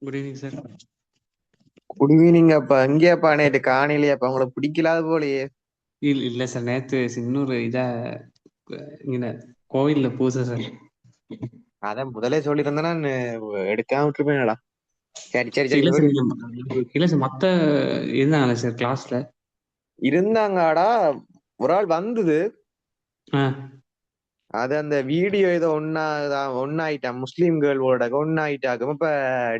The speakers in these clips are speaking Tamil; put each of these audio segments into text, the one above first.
Good evening sir. Good evening அப்பா. எங்கேயாப்பா நேற்று காணையிலையாப்பா? உங்களுக்கு பிடிக்கலாத போலயே. இல்ல சார், நேத்து இன்னொரு இங்க கோவில்ல பூசை சார். அதான் முதலே சொல்லியிருந்தேன்னா நான் எடுக்காம விட்டுருப்பேன்டா. சரி சரி இல்ல சரி சார், விடு. இல்ல சார், இருந்தாங்களே சார் கிளாஸ்ல. இருந்தாங்கடா. ஒரு ஆள் வந்தது. ஆ. அது அந்த வீடியோ ஏதோ ஒன்னாயிட்டான், முஸ்லீம் கேர்ளோட ஒன்னாயிட்டாக்கும். இப்ப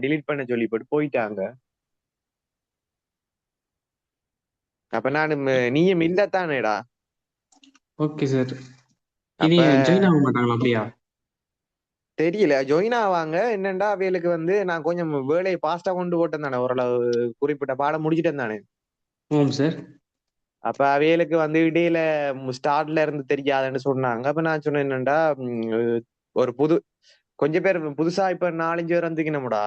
டிலீட் பண்ண சொல்லி போயிட்டாங்க. அப்ப நான் நீயும் இல்லத்தானேடா. Okay sir. இனி அப்ப ஜாயின் ஆக மாட்டாங்களா அப்படியா? தெரியல, ஜாயின் ஆவாங்க. என்னண்டா அவைகளுக்கு நான் கொஞ்சம் வேலையை பாஸ்டா கொண்டு போட்டேன் தானே, ஓரளவு குறிப்பிட்ட பாடம் முடிச்சிட்டேன் தானே. ஓம் சார். அப்ப அவைகளுக்கு இடையில ஸ்டார்ட்ல இருந்து தெரியாதுன்னு சொன்னாங்க. அப்ப நான் சொன்னேன் என்னண்டா, ஒரு கொஞ்சம் பேர் புதுசா இப்ப 4-5 பேர் வந்துக்கணும்டா.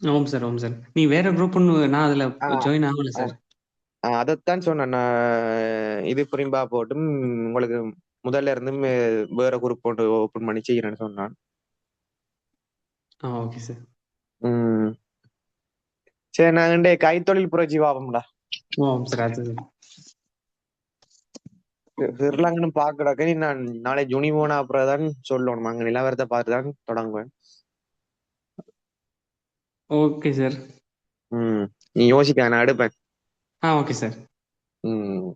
ஓம் சார், ஓம் சார். நீ வேற குரூப் நான் அதுல ஜாயின் ஆகல சார். அதைத்தான் சொன்னேன் நான். இது புரிம்பா போட்டும் உங்களுக்கு முதல்ல இருந்து வேற குரூப் போட்டு ஓபன் பண்ணி செய்யறேன்னு சொன்னான். Okay sir. சரி, நாங்க கைத்தொழில் புரட்சி பாப்போம்டா. ஓம் சார். அது சிறுலங்கன்னு பாக்குறாக்க நான் நாளை ஜுனி போன அப்புறம் தான் சொல்லணும். அங்க நிலவரத்தை பார்த்து தான் தொடங்குவேன். Okay sir. நீ யோசிக்க, நான் எடுப்பேன். Okay sir. உம்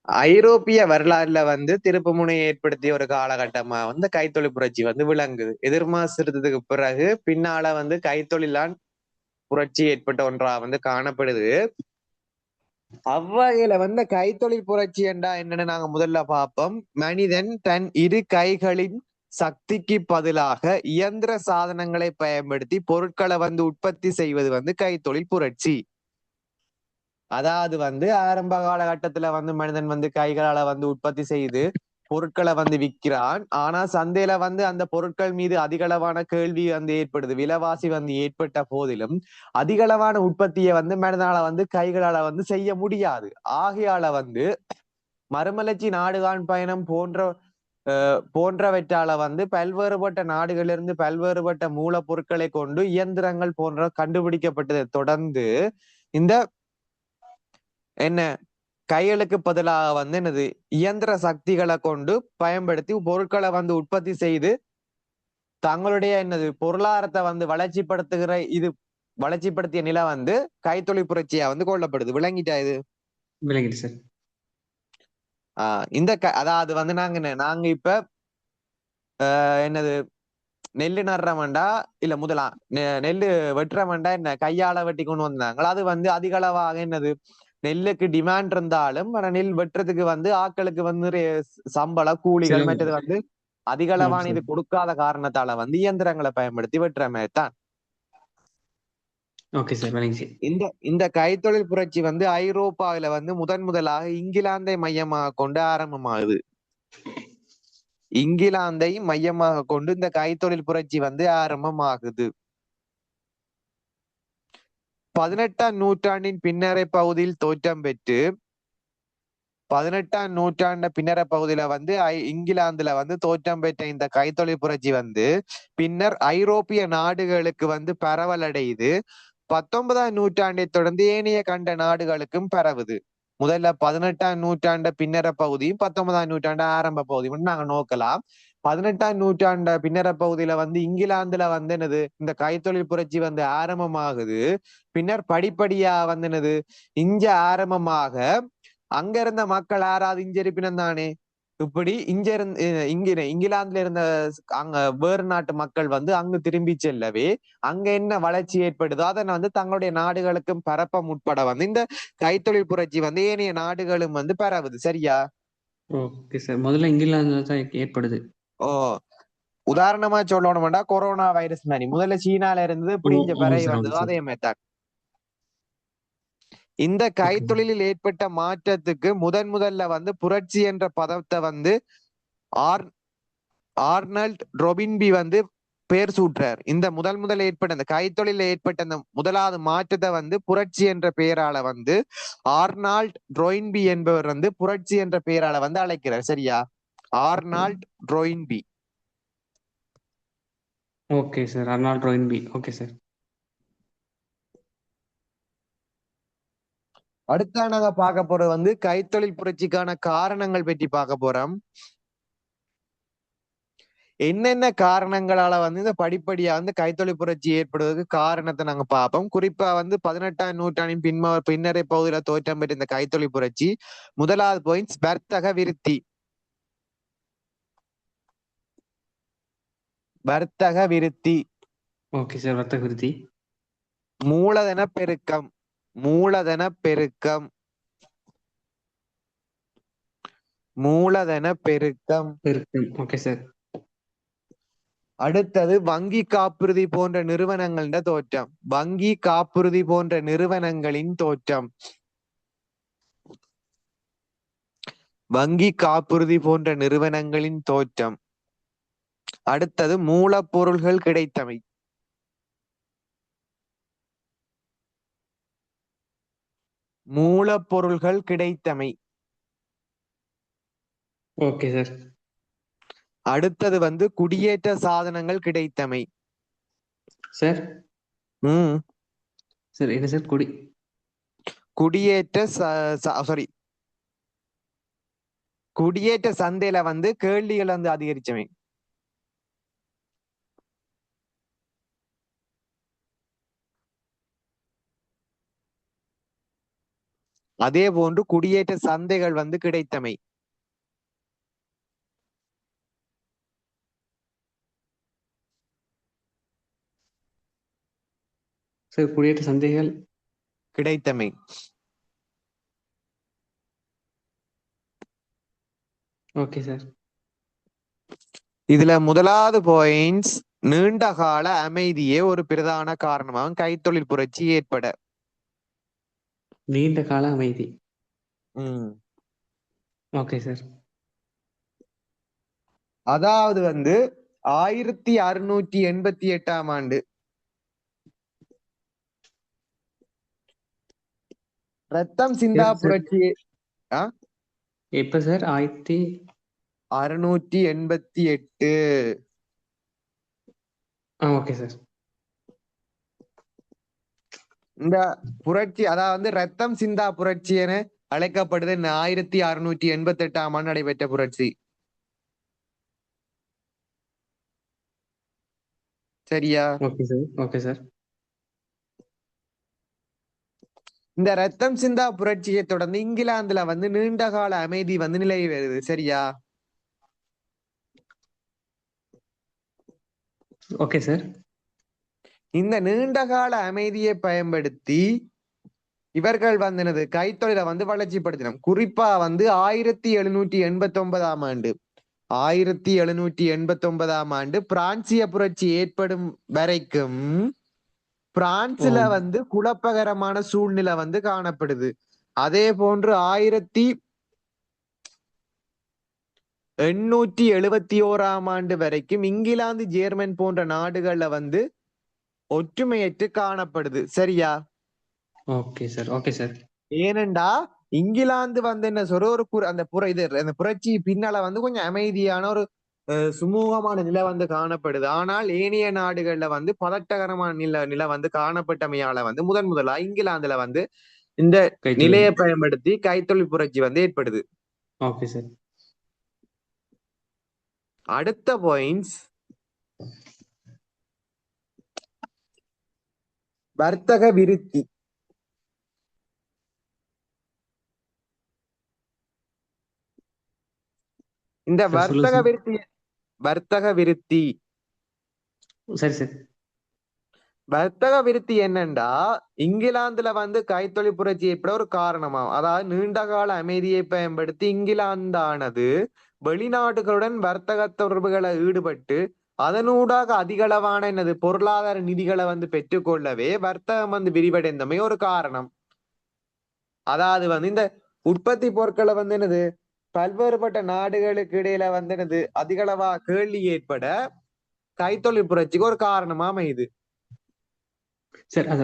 ஐரோப்பிய வரலாறுல திருப்புமுனை ஏற்படுத்திய ஒரு காலகட்டமா கைத்தொழில் புரட்சி விளங்குது. எதிர்மாசிரத்துக்கு பிறகு பின்னால கைத்தொழிலான் புரட்சி ஏற்பட்ட ஒன்றா காணப்படுது. அவ்வகையில கைத்தொழில் புரட்சி என்றா என்னன்னு நாங்க முதல்ல பார்ப்போம். மனிதன் தன் இரு கைகளின் சக்திக்கு பதிலாக இயந்திர சாதனங்களை பயன்படுத்தி பொருட்களை உற்பத்தி செய்வது கைத்தொழில் புரட்சி. அதாவது ஆரம்ப காலகட்டத்துல மனிதன் கைகளால உற்பத்தி செய்து பொருட்களை விற்கிறான். ஆனா சந்தையில அந்த பொருட்கள் மீது அதிகளவான கேள்வி ஏற்படுது. விலைவாசி ஏற்பட்ட போதிலும் அதிகளவான உற்பத்தியை மனிதனால கைகளால செய்ய முடியாது. ஆகையால மறுமலர்ச்சி நாடுகாண் பயணம் போன்றவற்றால பல்வேறுபட்ட நாடுகளிலிருந்து பல்வேறுபட்ட மூலப்பொருட்களை கொண்டு இயந்திரங்கள் போன்ற கண்டுபிடிக்கப்பட்டதை தொடர்ந்து இந்த என்ன கைகளுக்கு பதிலாக என்னது இயந்திர சக்திகளை கொண்டு பயன்படுத்தி பொருட்களை உற்பத்தி செய்து தங்களுடைய என்னது பொருளாதாரத்தை வளர்ச்சிப்படுத்திய நிலை கைத்தொழில் புரட்சியா கொள்ளப்படுது. விளங்கிட்டா இது? விளங்கிட்டு சார். இந்த அதாவது நாங்க இப்ப என்னது நெல்லு நடுறவன்டா இல்ல முதலாம் நெல்லு வெட்டுறவன்டா என்ன கையால வெட்டி கொண்டு வந்தாங்க. அது அதிக அளவாக என்னது நெல்லுக்கு டிமாண்ட் இருந்தாலும் நெல் வெட்டுறதுக்கு ஆட்களுக்கு சம்பள கூலிகள் மற்றது அதிக அளவான இது கொடுக்காத காரணத்தால இயந்திரங்களை பயன்படுத்தி வெட்டுற மாதிரி தான். Okay sir. இந்த கைத்தொழில் புரட்சி ஐரோப்பாவில முதலாக இங்கிலாந்தை மையமாக கொண்டு ஆரம்பமாகுது. இங்கிலாந்தை மையமாக கொண்டு இந்த கைத்தொழில் புரட்சி ஆரம்பமாகுது. 18ஆம் நூற்றாண்டின் பின்னரை பகுதியில் தோற்றம் பெற்று 18ஆம் நூற்றாண்ட பின்னர பகுதியில இங்கிலாந்துல தோற்றம் பெற்ற இந்த கைத்தொழில் புரட்சி பின்னர் ஐரோப்பிய நாடுகளுக்கு பரவலடையுது. 19ஆம் நூற்றாண்டை தொடர்ந்து ஏனைய கண்ட நாடுகளுக்கும் பரவுது. முதல்ல 18ஆம் நூற்றாண்ட பின்னர பகுதியும் 19ஆம் நூற்றாண்ட ஆரம்ப பகுதியும் நாங்க நோக்கலாம். 18ஆம் நூற்றாண்ட பின்னர பகுதியில இங்கிலாந்துல என்னது இந்த கைத்தொழில் புரட்சி ஆரம்பமாகுது. பின்னர் படிப்படியா என்னது இங்க ஆரம்பமாக அங்க இருந்த மக்கள் யாராவது இங்க இருப்பினம் தானே. இப்படி இங்கிலாந்துல இருந்த அங்க வேறு நாட்டு மக்கள் அங்கு திரும்பி செல்லவே அங்க என்ன வளர்ச்சி ஏற்படுதோ அதனை தங்களுடைய நாடுகளுக்கும் பரப்ப முற்பட இந்த கைத்தொழில் புரட்சி ஏனைய நாடுகளும் பரவுது. சரியா? Okay sir. முதல்ல இங்கிலாந்துல தான் ஏற்படுது. ஓ, உதாரணமா சொல்லணும்டா கொரோனா வைரஸ் மாதிரி முதல்ல சீனால இருந்தது இப்படி இங்க பரவி வந்ததோ அதே மாதிரி. இந்த கைத்தொழிலில் ஏற்பட்ட மாற்றத்துக்கு முதல்ல புரட்சி என்ற பதத்தை ஆர்னல்ட் ரொபின்பி பெயர் சூட்டுறார். இந்த முதல் ஏற்பட்ட அந்த கைத்தொழில ஏற்பட்ட அந்த முதலாவது மாற்றத்தை புரட்சி என்ற பெயரால ஆர்னால்ட் ரொயின்பி என்பவர் புரட்சி என்ற பெயரால அழைக்கிறார். சரியா? Arnold Toynbee. Okay sir. Arnold Toynbee. Okay sir. அடுத்தா நாங்க பார்க்க போறது வந்து கைத்தொழில் புரட்சிக்கான காரணங்கள் பற்றி பார்க்க போறோம். என்னென்ன காரணங்களால வந்து இந்த படிப்படியா வந்து கைத்தொழில் புரட்சி ஏற்படுவதற்கு காரணத்தை நாங்க பார்ப்போம். குறிப்பா வந்து 18ஆம் நூற்றாண்டின் பின்னரை பகுதியில தோற்றம் பெற்ற இந்த கைத்தொழில் புரட்சி. முதலாவது பாயிண்ட்ஸ் வர்த்தக விருத்தி. வர்த்தக விருத்தி. Okay sir. வர்த்தக விருத்தி. மூலதன பெருக்கம். மூலதன பெருக்கம். மூலதன பெருக்கம். பெருக்கம். Okay sir. அடுத்தது வங்கி காப்புறுதி போன்ற நிறுவனங்களின் தோற்றம். வங்கி காப்புறுதி போன்ற நிறுவனங்களின் தோற்றம். வங்கி காப்புறுதி போன்ற நிறுவனங்களின் தோற்றம். அடுத்தது மூலப்பொருள்கள் கிடைத்தமை. மூலப்பொருள்கள் கிடைத்தமை. Okay sir. அடுத்தது வந்து குடியேற்ற சாதனங்கள் கிடைத்தமை. சார் ம் சார் என்ன சார் குடியேற்ற சாரி குடியேற்ற சந்தையில வந்து கேள்விகள் வந்து அதிகரிச்சவை. அதே போன்று குடியேற்ற சந்தைகள் வந்து கிடைத்தமை. சார் குடியேற்ற சந்தைகள் கிடைத்தமை. Okay sir. இதுல முதலாவது பாயிண்ட்ஸ் நீண்ட கால அமைதியே ஒரு பிரதான காரணமாகும் கைத்தொழில் புரட்சி ஏற்பட. நீண்ட கால அமைதி. ம் ஓகே சார். அதாவது வந்து 1688ஆம் ஆண்டு ரத்தம் சிந்தா சார் புரட்சி. எப்ப சார்? 1688. Okay sir. இந்த புரட்சி அதாவது வந்து ரத்தம் சிந்தா புரட்சி என அழைக்கப்படுது 1688ஆம் ஆண்டு நடைபெற்ற புரட்சி. சரியா? Okay sir. Okay sir. இந்த ரத்தம் சிந்தா புரட்சியை தொடர்ந்து இங்கிலாந்துல வந்து நீண்ட கால அமைதி வந்து நிலவி வருது. சரியா? Okay sir. இந்த நீண்ட கால அமைதியை பயன்படுத்தி இவர்கள் வந்து எனது கைத்தொழிலை வந்து வளர்ச்சிப்படுத்தினோம். குறிப்பா வந்து 1789ஆம் ஆண்டு 1789ஆம் ஆண்டு பிரான்சிய புரட்சி ஏற்படும் வரைக்கும் பிரான்ஸ்ல வந்து குழப்பகரமான சூழ்நிலை வந்து காணப்படுது. அதே போன்று 1871ஆம் ஆண்டு வரைக்கும் இங்கிலாந்து ஜெர்மன் போன்ற நாடுகள்ல வந்து ஒற்றுமையற்று காணப்படுது. சரியா? Okay sir. Okay sir. ஏனெண்டா இங்கிலாந்து வந்து என்ன சொல்ற அந்த புரட்சி பின்னால வந்து கொஞ்சம் அமைதியான ஒரு சுமூகமான நிலை வந்து காணப்படுது. ஆனால் ஏனைய நாடுகள்ல வந்து பதட்டகரமான நிலை வந்து காணப்பட்டமையால வந்து முதலா இங்கிலாந்துல வந்து இந்த நிலையை பயன்படுத்தி கைத்தொழில் புரட்சி வந்து ஏற்படுது. Okay sir. அடுத்த பாயிண்ட்ஸ் வர்த்தக விருத்தி. இந்த வர்த்தக விருத்தி சரி சார். வர்த்தக விருத்தி என்னண்டா இங்கிலாந்துல வந்து கைத்தொழில் புரட்சி ஏற்பட ஒரு காரணமா. அதாவது நீண்ட கால அமைதியை பயன்படுத்தி இங்கிலாந்தானது வெளிநாடுகளுடன் வர்த்தக தொடர்புகளை ஈடுபட்டு அதனூடாக அதிகளவான என்னது பொருளாதார நிதிகளை வந்து பெற்றுக்கொள்ளவே வர்த்தகம் வந்து விரிவடைந்தமை ஒரு காரணம். அதாவது வந்து இந்த உற்பத்தி பொருட்களை வந்து என்னது பல்வேறுபட்ட நாடுகளுக்கு இடையில வந்து என்னது அதிகளவா கேள்வி ஏற்பட கைத்தொழில் புரட்சிக்கு ஒரு காரணமா அமையுது. சார் அத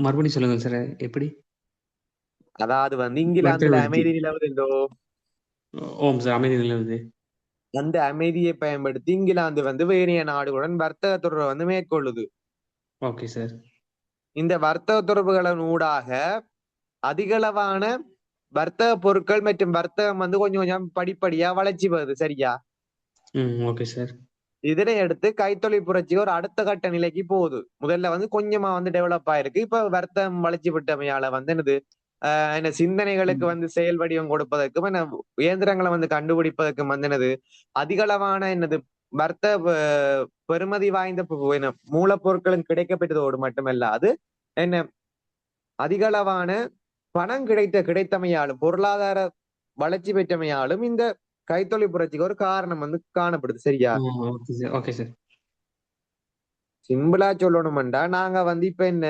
மறுபடியும் சொல்லுங்க சார். எப்படி? அதாவது வந்து இங்கிலாந்துல அமைதி நிலவுதுண்டோ? ஓம் சார். அமைதி நிலவுது. அந்த அமைதியை பயன்படுத்தி இங்கிலாந்து வந்து வேறிய நாடுகளுடன் வர்த்தக தொடர்பை வந்து மேற்கொள்ளுது. Okay sir. இந்த வர்த்தக தொடர்புகளின் ஊடாக அதிகளவான வர்த்தக பொருட்கள் மற்றும் வர்த்தகம் வந்து கொஞ்சம் கொஞ்சம் படிப்படியா வளர்ச்சி வருது. சரியா? Okay sir. இதனை அடுத்து கைத்தொழில் புரட்சி ஒரு அடுத்த கட்ட நிலைக்கு போகுது. முதல்ல வந்து கொஞ்சமா வந்து டெவலப் ஆயிருக்கு. இப்ப வர்த்தகம் வளர்ச்சி பெற்றமையால வந்து என்னது என்ன சிந்தனைகளுக்கு வந்து செயல் வடிவம் கொடுப்பதற்கும் என்ன இயந்திரங்களை வந்து கண்டுபிடிப்பதற்கும் வந்து என்னது அதிகளவான என்னது பெறுமதி வாய்ந்த என்ன மூலப்பொருட்களும் கிடைக்கப்பெற்றதோடு மட்டுமல்லாது என்ன அதிகளவான பணம் கிடைத்தமையாலும் பொருளாதார வளர்ச்சி பெற்றமையாலும் இந்த கைத்தொழில் புரட்சிக்கு ஒரு காரணம் வந்து காணப்படுது. சரியா? Okay sir. Okay sir. சிம்பிளா சொல்லணும்டா நாங்க வந்து இப்ப என்ன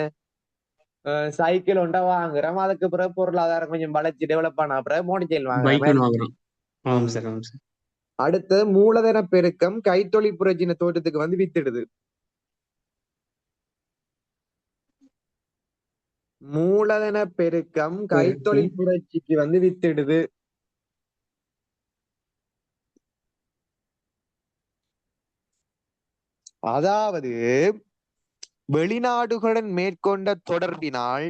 சைக்கிள் ஒன்றை வாங்குறோம். அதுக்கு பிறகு பொருளாதாரம் கொஞ்சம் வளர்ச்சி டெவலப் ஆன பிறகு மோட்டர் சைக்கிள் வாங்குற பைக் மாதிரி. ஒன்று வாங்குறோம். ஆமாம் சார், ஆமாம் சார். அடுத்து மூலதன பெருக்கம் கைத்தொழில் புரட்சின தோட்டத்துக்கு வந்து வித்திடுது. மூலதன பெருக்கம் கைத்தொழில் புரட்சிக்கு வந்து வித்திடுது. அதாவது வெளிநாடுகளுடன் மேற்கொண்ட தொடர்பினால்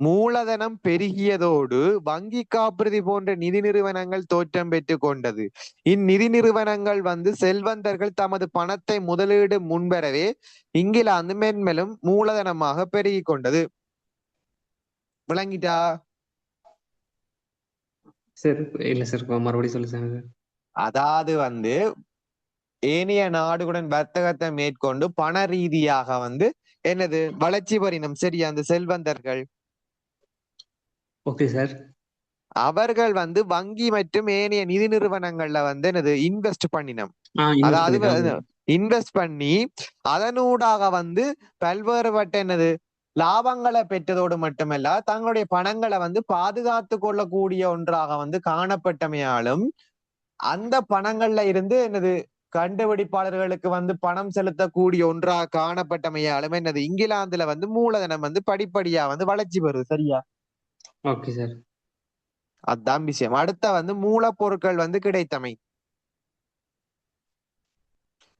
மூலதனம் பெருகியதோடு வங்கி காப்புறுதி போன்ற நிதி நிறுவனங்கள் தோற்றம் பெற்றுக் கொண்டது. இந்நிதி நிறுவனங்கள் வந்து செல்வந்தர்கள் தமது பணத்தை முதலீடு முன்வரவே இங்கிலாந்து மென்மேலும் மூலதனமாக பெருகிக் கொண்டது. விளங்கிட்டா? சார் இல்ல சார், மறுபடியும் சொல்லு சார். அதாவது வந்து ஏனைய நாடுகளுடன் வர்த்தகத்தை மேற்கொண்டு பண ரீதியாக வந்து என்னது வளர்ச்சி பெறினும். சரியா? அந்த செல்வந்தர்கள் ஓகே சார். அவர்கள் வந்து வங்கி மற்றும் ஏனைய நிதி நிறுவனங்கள்ல வந்து என்னது இன்வெஸ்ட் பண்ணினோம். இன்வெஸ்ட் அதாவது பண்ணிட்டாங்க. இன்வெஸ்ட் பண்ணி அதனூடாக வந்து பல்வேறுபட்ட என்னது லாபங்களை பெற்றதோடு மட்டுமல்ல தங்களுடைய பணங்களை வந்து பாதுகாத்து கொள்ளக்கூடிய ஒன்றாக வந்து காணப்பட்டமையாலும் அந்த பணங்கள்ல இருந்து என்னது கண்டுபிடிப்பாளர்களுக்கு வந்து பணம் செலுத்தக்கூடிய ஒன்றாக காணப்பட்டமையாலும் என்னது இங்கிலாந்துல வந்து மூலதனம் வந்து படிப்படியா வந்து வளர்ச்சி பெறுது. சரியா? Okay sir. அதான் விஷயம். அடுத்த வந்து மூலப்பொருட்கள் வந்து கிடைத்தமை.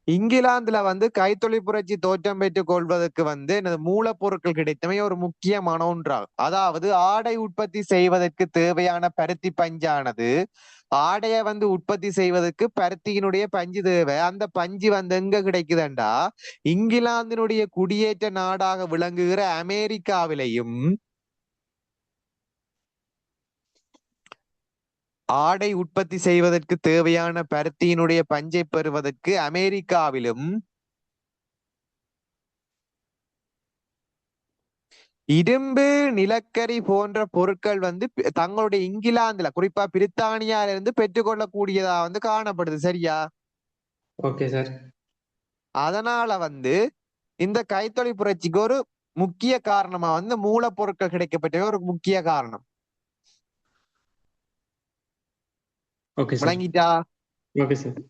இங்கிலாந்துல வந்து கைத்தொழில் புரட்சி தோற்றம் பெற்றுக் கொள்வதற்கு வந்து எனது மூலப்பொருட்கள் கிடைத்தமை ஒரு முக்கியமான ஒன்றாகும். அதாவது ஆடை உற்பத்தி செய்வதற்கு தேவையான பருத்தி பஞ்சானது ஆடையை வந்து உற்பத்தி செய்வதற்கு பருத்தியினுடைய பஞ்சு தேவை. அந்த பஞ்சு வந்து எங்க கிடைக்குதுண்டா இங்கிலாந்தினுடைய குடியேற்ற நாடாக விளங்குகிற அமெரிக்காவிலையும் ஆடை உற்பத்தி செய்வதற்கு தேவையான பருத்தியினுடைய பஞ்சை பெறுவதற்கு அமெரிக்காவிலும் இரும்பு நிலக்கரி போன்ற பொருட்கள் வந்து தங்களுடைய இங்கிலாந்துல குறிப்பா பிரித்தானியால இருந்து பெற்றுக்கொள்ளக்கூடியதா வந்து காணப்படுது. சரியா? Okay sir. அதனால வந்து இந்த கைத்தொழில் புரட்சிக்கு ஒரு முக்கிய காரணமா வந்து மூலப்பொருட்கள் கிடைக்கப்பட்ட ஒரு முக்கிய காரணம். Okay sir. விளங்கிட்டா? Okay sir.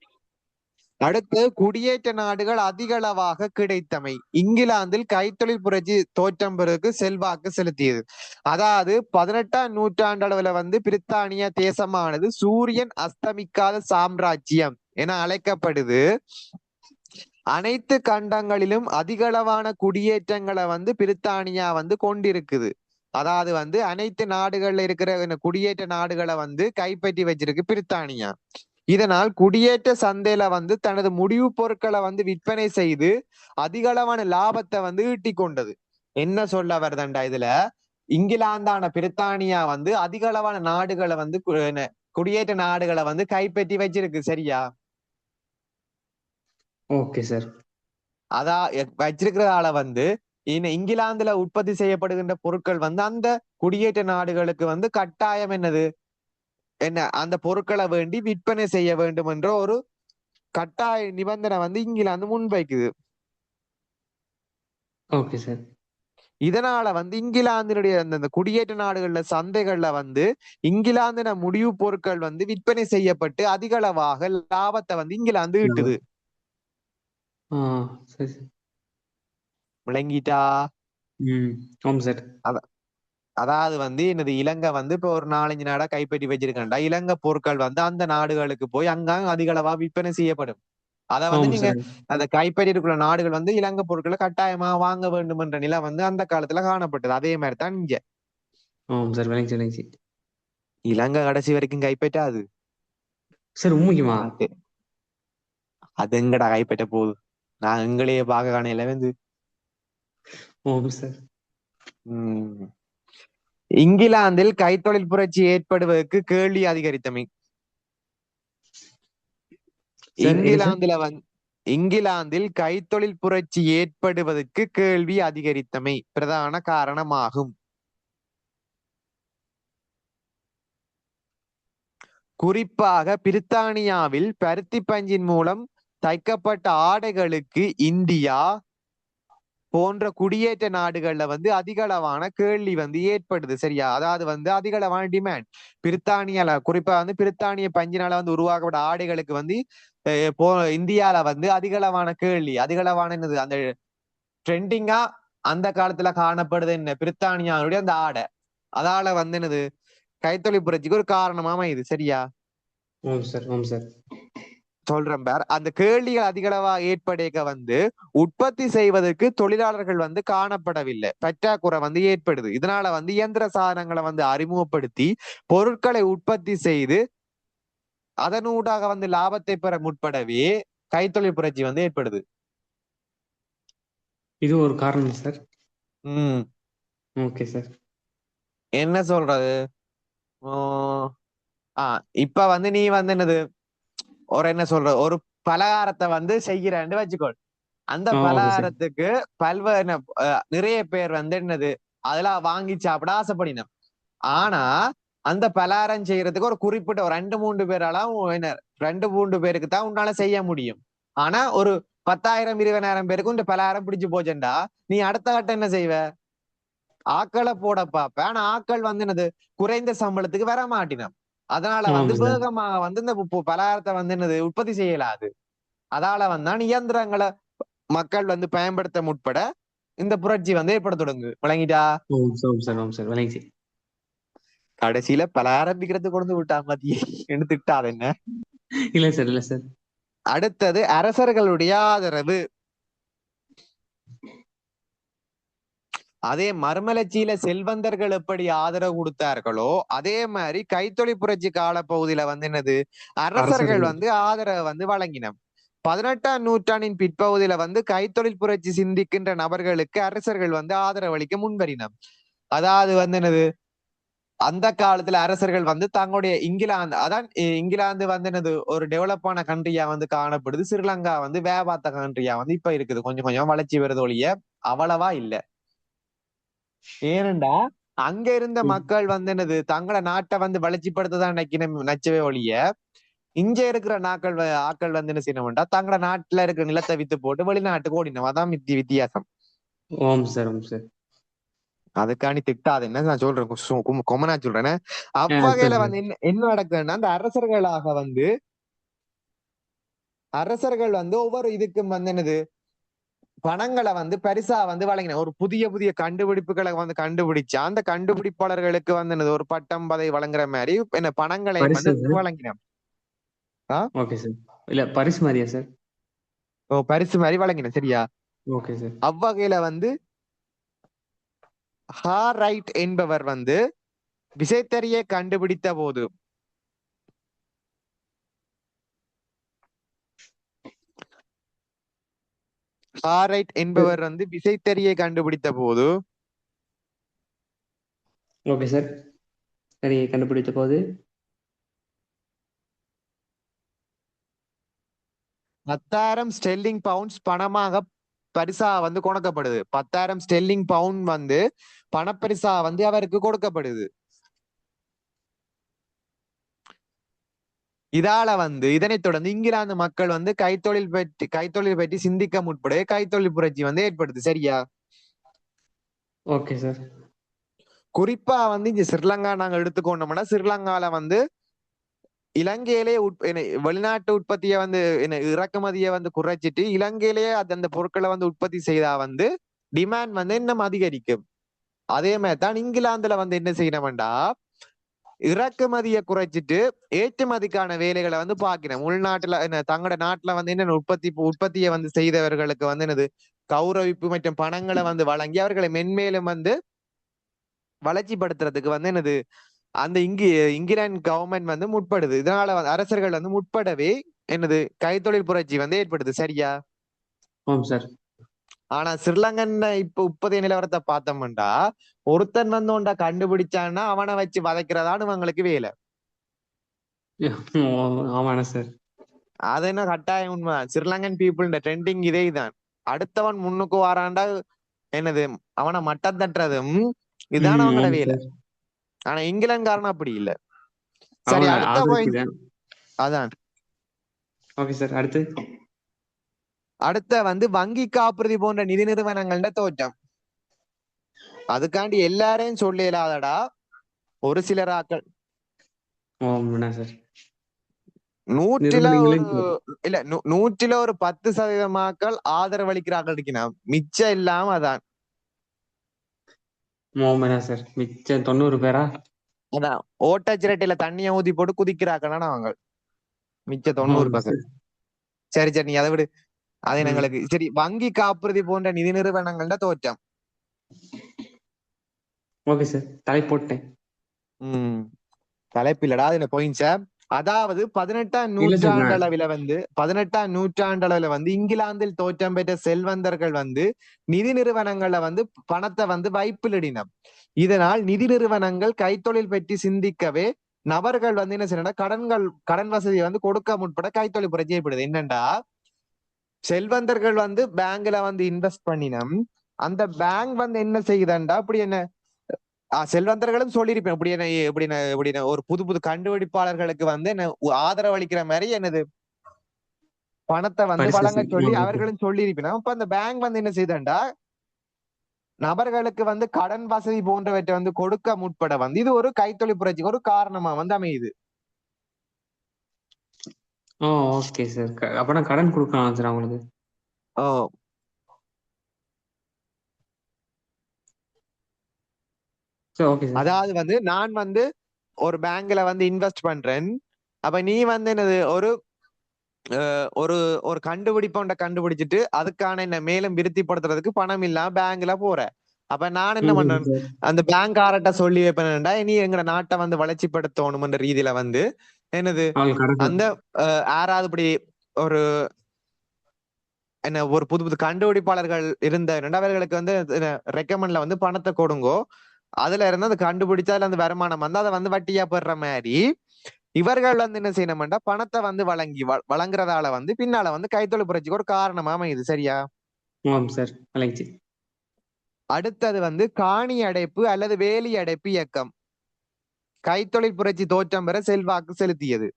அடுத்து குடியேற்ற நாடுகள் அதிகளவாக கிடைத்தமை இங்கிலாந்தில் கைத்தொழில் புரட்சி தோற்றம் பெறுவதற்கு செல்வாக்கு செலுத்தியது. அதாவது 18ஆம் நூற்றாண்டளவுல வந்து பிரித்தானிய தேசமானது சூரியன் அஸ்தமிக்காத சாம்ராஜ்யம் என அழைக்கப்படுது. அனைத்து கண்டங்களிலும் அதிகளவான குடியேற்றங்களை வந்து பிரித்தானியா வந்து கொண்டிருக்குது. அதாவது வந்து அனைத்து நாடுகள்ல இருக்கிற குடியேற்ற நாடுகளை வந்து கைப்பற்றி வச்சிருக்கு பிரித்தானியா. இதனால் குடியேற்ற சந்தையில வந்து தனது முடிவு பொருட்களை வந்து விற்பனை செய்து அதிகளவான லாபத்தை வந்து ஈட்டி கொண்டது. என்ன சொல்ல வருதுண்டா இதுல இங்கிலாந்தான பிரித்தானியா வந்து அதிகளவான நாடுகளை வந்து குடியேற்ற நாடுகளை வந்து கைப்பற்றி வச்சிருக்கு. சரியா? Okay sir. வச்சிருக்கிறதால வந்து இங்கிலாந்துல உற்பத்தி செய்யப்படுகின்ற பொருட்கள் வந்து அந்த குடியேற்ற நாடுகளுக்கு வந்து கட்டாயம் என்னது அந்த பொருட்களை வேண்டி விற்பனை செய்ய வேண்டும் என்ற ஒரு கட்டாய நிபந்தனை வந்து இங்கிலாந்து முன்வைக்குது. Okay sir. இதனால வந்து இங்கிலாந்தினுடைய அந்த குடியேற்ற நாடுகள்ல சந்தைகள்ல வந்து இங்கிலாந்தின முடிவு பொருட்கள் வந்து விற்பனை செய்யப்பட்டு அதிகளவாக லாபத்தை வந்து இங்கிலாந்து ஈட்டுது. சரி. விளங்கிட்டா? ஆமாம் சார். அதாவது வந்து என்னது இலங்கை வந்து இப்ப ஒரு 4-5 நாடா கைப்பற்றி வச்சிருக்கா, இலங்கை பொருட்கள் வந்து அந்த நாடுகளுக்கு போய் அங்க அதிக அளவா விற்பனை செய்யப்படும். அத வந்து ஆம் நீங்க சார். அந்த கைப்பற்றி இருக்கிற நாடுகள் வந்து இலங்கை பொருட்களை கட்டாயமா வாங்க வேண்டும் என்ற நிலை வந்து அந்த காலத்துல காணப்பட்டது. அதே மாதிரி தான் இங்க ஆம் சார். விளங்கிச்சு விளங்கிச்சு. இலங்கை கடைசி வரைக்கும் கைப்பற்றாது. சார் உண்மைக்குமா? அது அது எங்கடா கைப்பற்ற போகுது? நான் எங்களையே பார்க்க காணையில வந்து ஆம் சார். உம் இங்கிலாந்தில் கைத்தொழில் புரட்சி ஏற்படுவதற்கு கேள்வி அதிகரித்தமை. சார் என்ன சார்? இங்கிலாந்துல வந்து இங்கிலாந்தில் கைத்தொழில் புரட்சி ஏற்படுவதற்கு கேள்வி அதிகரித்தமை பிரதான காரணமாகும். குறிப்பாக பிரித்தானியாவில் பருத்தி பஞ்சின் மூலம் தைக்கப்பட்ட ஆடைகளுக்கு இந்தியா போன்ற குடியேற்ற நாடுகள்ல வந்து அதிக அளவான கேள்வி வந்து ஏற்படுது. சரியா? அதாவது வந்து அதிக அளவான டிமாண்ட் பிரித்தானியால, குறிப்பா வந்து பிரித்தானிய பஞ்சினால வந்து உருவாக்கப்பட்ட ஆடைகளுக்கு வந்து இந்தியால வந்து அதிக அளவான கேள்வி, அதிக அளவான என்னது அந்த ட்ரெண்டிங்கா அந்த காலத்துல காணப்படுது என்ன பிரித்தானியாவுடைய அந்த ஆடை. அதால வந்து என்னது கைத்தொழில் புரட்சிக்கு ஒரு காரணமா அமையுது. சரியா? ஆம் சார். ஆம் சார். சொல்றேன் பார், அந்த கேள்விகள் அதிகளவா ஏற்படைக்க வந்து உற்பத்தி செய்வதற்கு தொழிலாளர்கள் வந்து காணப்படவில்லை, பற்றாக்குறை வந்து ஏற்படுது. இதனால வந்து இயந்திர சாதனங்களை வந்து அறிமுகப்படுத்தி பொருட்களை உற்பத்தி செய்து அதனூடாக வந்து லாபத்தை பெற முற்படவே கைத்தொழில் புரட்சி வந்து ஏற்படுது. இது ஒரு காரணம் சார். உம் ஓகே சார். என்ன சொல்றது? இப்ப வந்து நீ வந்து என்னது ஒரு என்ன சொல்ற ஒரு பலகாரத்தை வந்து செய்கிறேன்னு வச்சுக்கோ. அந்த ஓகே சார். பலகாரத்துக்கு பல்வேறு நிறைய பேர் வந்து என்னது அதெல்லாம் வாங்கி சாப்பிட ஆசைப்படினோம். ஆனா அந்த பலகாரம் செய்யறதுக்கு ஒரு குறிப்பிட்ட ஒரு 2-3 பேரால என்ன 2-3 பேருக்கு தான் உன்னால செய்ய முடியும். ஆனா ஒரு 10,000-20,000 பேருக்கு இந்த பலகாரம் பிடிச்சு போச்சுண்டா நீ அடுத்த கட்டம் என்ன செய்வ? ஆக்களை போட பாப்ப. ஆனா ஆக்கள் வந்து என்னது குறைந்த சம்பளத்துக்கு வர மாட்டினோம். அதனால வந்து ஆம் சார். வேகமாக வந்து இந்த பலகாரத்தை வந்து என்னது உற்பத்தி செய்யலாது. அதால வந்தா இயந்திரங்களை மக்கள் வந்து பயன்படுத்த முற்பட இந்த புரட்சி வந்து ஏற்பட தொடங்கு. விளங்கிட்டா? ஓம் சார். ஓம் சார். ஓம் சார். விளங்கிச்சு. கடைசியில பல ஆரம்பிக்கிறது கொண்டு விட்டா மதிய என்று திட்டாத என்ன. இல்ல சார். இல்ல சார். அடுத்தது அரசர்களுடைய ஆதரவு. அதே மறுமலர்ச்சியில செல்வந்தர்கள் எப்படி ஆதரவு கொடுத்தார்களோ அதே மாதிரி கைத்தொழில் புரட்சி கால பகுதியில வந்து என்னது அரசர்கள் அரசர்கள். வந்து ஆதரவு வந்து வழங்கின. 18ஆம் நூற்றாண்டின் பிற்பகுதியில வந்து கைத்தொழில் புரட்சி சிந்திக்கின்ற நபர்களுக்கு அரசர்கள் வந்து ஆதரவு அளிக்க முன்வரினம். அதாவது வந்து என்னது அந்த காலத்துல அரசர்கள் வந்து தங்களுடைய இங்கிலாந்து, அதான் இங்கிலாந்து வந்து என்னது ஒரு டெவலப்பான கண்ட்ரியா வந்து காணப்படுது. ஸ்ரீலங்கா வந்து வேபாத்த கண்ட்ரியா வந்து இப்ப இருக்குது. கொஞ்சம் கொஞ்சம் வளர்ச்சி வருது ஒழிய அவ்வளவா இல்ல. ஏனென்றா அங்க இருந்த ம். மக்கள் வந்து என்னது தங்களை நாட்டை வந்து வளர்ச்சிப்படுத்ததான் நச்சவே ஒழிய இங்க இருக்கிற ஆக்கள் வந்து என்ன செய்யணும்டா தங்களோட நாட்டுல இருக்கிற நிலத்தை வித்து போட்டு வெளிநாட்டுக்கு ஓடினோம். அதான் வித்தியாசம். ஓம் சார். ஓம் சார். அதுக்காண்டி திட்டாது என்ன நான் சொல்றேன், கொமனா சொல்றேன். சரி அவ்வகையில சார். வந்து என்ன நடக்குதுன்னா அந்த அரசர்கள் வந்து ஒவ்வொரு இதுக்கும் வந்து என்னது பணங்களை வந்து பரிசா வந்து வழங்கின. ஒரு புதிய புதிய கண்டுபிடிப்புகளை வந்து கண்டுபிடிச்சா அந்த கண்டுபிடிப்பாளர்களுக்கு வந்து என்னது ஒரு பட்டம் பதவி வழங்குற மாதிரி என்ன பணங்களையும் பரிசு வந்து சார். வழங்கினோம். ஆஹ் ஓகே சார். இல்ல பரிசு மாதிரியா சார்? பரிசு மாதிரி வழங்கினேன். சரியா? Okay sir. அவ்வகையில வந்து ஹாரைட் என்பவர் வந்து விசைத்தறியை கண்டுபிடித்த போது ஹாரைட் என்பவர் வந்து விசைத்தறியை கண்டுபிடித்த போது ஓகே சார். சரி, கண்டுபிடித்த போது 10,000 ஸ்டெர்லிங் பவுண்ட்ஸ் பணமாக பரிசா வந்து கொடுக்கப்படுது. 10,000 ஸ்டெர்லிங் பவுண்ட் வந்து பணப்பரிசா வந்து அவருக்கு கொடுக்கப்படுது. இதால வந்து இதனைத் தொடர்ந்து இங்கிலாந்து மக்கள் வந்து கைத்தொழில் பற்றி சிந்திக்க முற்பட கைத்தொழில் புரட்சி வந்து ஏற்படுது. சரியா? Okay sir. குறிப்பா வந்து இங்க ஸ்ரீலங்கா நாங்க எடுத்துக்கொண்டோம்னா ஸ்ரீலங்கால வந்து இலங்கையிலே வெளிநாட்டு உற்பத்தியை வந்து இறக்குமதியை வந்து குறைச்சிட்டு இலங்கையிலேயே அந்த பொருட்களை வந்து உற்பத்தி செய்தா வந்து டிமாண்ட் வந்து இன்னும் அதிகரிக்கும். அதே மாதிரி தான் இங்கிலாந்துல வந்து என்ன செய்யணும்டா, இறக்குமதியை குறைச்சிட்டு ஏற்றுமதிக்கான வேலைகளை வந்து பார்க்கணும். உள்நாட்டுல தங்களோட நாட்டுல வந்து என்ன உற்பத்தியை வந்து செய்தவர்களுக்கு வந்து என்னது கௌரவிப்பு மற்றும் பணங்களை வந்து வழங்கி அவர்களை மென்மேலும் வந்து வளர்ச்சிப்படுத்துறதுக்கு வந்து என்னது அந்த இங்கிலாந்து கவர்மெண்ட் வந்து முற்படுது. இதனால வந்து அரசர்கள் வந்து முற்படவே என்னது கைத்தொழில் புரட்சி வந்து ஏற்படுது. சரியா? ஆமாம் சார். ஆனா ஸ்ரீலங்கன் இப்ப இப்போதைய நிலவரத்தை பார்த்தோம்டா, ஒருத்தன் வந்து உண்டா கண்டுபிடிச்சான்னா அவனை வச்சு வதைக்கிறதான்னு இவங்களுக்கு வேலை. ஆமாண்ணா சார். அது என்ன கட்டாயம் உண்மை. ஸ்ரீலங்கன் பீப்புள் ட்ரெண்டிங் இதே தான். அடுத்தவன் முன்னுக்கு வாராண்டா என்னது அவனை மட்டம் தட்டுறதும் இதுதான் அவங்களோட ஆமாம் வேலை. சார். ஆனா இங்கிலாந்துக்காரன் அப்படி இல்ல. சரி, அவங்க அடுத்த பாயிண்ட் ஆதரிக்குதான். அதான். ஓகே சார், அடுத்து. அடுத்த வந்து வங்கி காப்புறுதி போன்ற நிதி நிறுவனங்கள்ட தோற்றம். அதுக்காண்டி எல்லாரையும் சொல்ல இயலாதடா, ஒரு சிலராக்கள். ஆமாண்ணா சார். நூற்றில ஒரு நிறுவனங்களையும் இல்ல 100ல ஒரு 10% மக்கள் ஆதரவு அளிக்கிறார்கள் இருக்கணும். மிச்சம் இல்லாம அதான். ஆமாண்ணா சார். மிச்சம் 90 பேரா? அதான் ஓட்டச்சிரட்டையில தண்ணியை ஊத்தி போட்டு குதிக்கிறாக்கள்னா அவங்க மிச்ச 90%. சரி சரி, நீ அதை விடு. அது எங்களுக்கு சரி. வங்கி காப்புறுதி போன்ற நிதி நிறுவனங்கள்ட தோற்றம். ஓகே சார், தலை போட்டேன். தலைப்பில்லடா, அது பாயிண்ட்ஸ. அதாவது 18ஆம் இல்ல சார், நூற்றாண்டளவுல வந்து இங்கிலாந்தில் தோற்றம் பெற்ற செல்வந்தர்கள் வந்து நிதி நிறுவனங்கள்ல வந்து பணத்தை வந்து வைப்பிலிடினம். இதனால் நிதி நிறுவனங்கள் கைத்தொழில் பற்றி சிந்திக்கவே நபர்கள் வந்து என்ன செய்யணும், கடன் வசதியை வந்து கொடுக்க முற்பட கைத்தொழில் புரட்சி ஏற்படுது. என்னண்டா, செல்வந்தர்கள் வந்து பேங்க்ல வந்து இன்வெஸ்ட் பண்ணினம். அந்த பேங்க் வந்து என்ன செய்யுதுண்டா, அப்படி என்ன செல்வந்தர்களும் சொல்லியிருப்பேன் இப்படி என்ன ஒரு புது புது கண்டுபிடிப்பாளர்களுக்கு வந்து என்ன ஆதரவு அளிக்கிற மாதிரி என்னது பணத்தை வந்து வழங்க சொல்லி அவர்களும் சொல்லியிருப்பேன். அப்ப அந்த பேங்க் வந்து என்ன செய்தண்டா, நபர்களுக்கு வந்து கடன் வசதி போன்றவற்றை வந்து கொடுக்க முற்பட வந்து இது ஒரு கைத்தொழில் புரட்சிக்கு ஒரு காரணமா வந்து அமையுது. Okay sir. அப்பனா கடன் கொடுக்கலாம் சார் அவங்களுக்கு. அதாவது வந்து நான் வந்து ஒரு பேங்க்ல வந்து இன்வெஸ்ட் பண்றேன். அப்ப நீ வந்து என்னது ஒரு ஒரு ஒரு கண்டுபிடிப்ப கண்டுபிடிச்சிட்டு அதுக்கான என்ன மேலும் விருத்திப்படுத்துறதுக்கு பணம் இல்லாம பேங்க்ல போற. அப்ப நான் என்ன பண்றேன், அந்த பேங்க்காரட்ட சொல்லி வைப்பேன்டா, நீ எங்க நாட்டை வந்து வளர்ச்சிப்படுத்தணும்ன்ற ரீதியில வந்து என்னது அந்த யாராவது இப்படி ஒரு என்ன ஒரு புது புது கண்டுபிடிப்பாளர்கள் இருந்த அவர்களுக்கு வந்து ரெக்கமெண்ட்ல வந்து பணத்தை கொடுங்கோ. அதுல இருந்து அதை கண்டுபிடிச்சா அதுல அந்த வருமானம் வந்து அதை வந்து வட்டியா பெற மாதிரி இவர்கள் வந்து என்ன செய்யணும்டா, பணத்தை வந்து வழங்குறதால வந்து பின்னால வந்து கைத்தொழில் புரட்சிக்கு ஒரு காரணமா அமையுது. சரியா? சார். அடுத்தது வந்து காணி அடைப்பு அல்லது வேலி அடைப்பு இயக்கம் கைத்தொழில் புரட்சி தோற்றம் பெற செல்வாக்கு செலுத்தியது.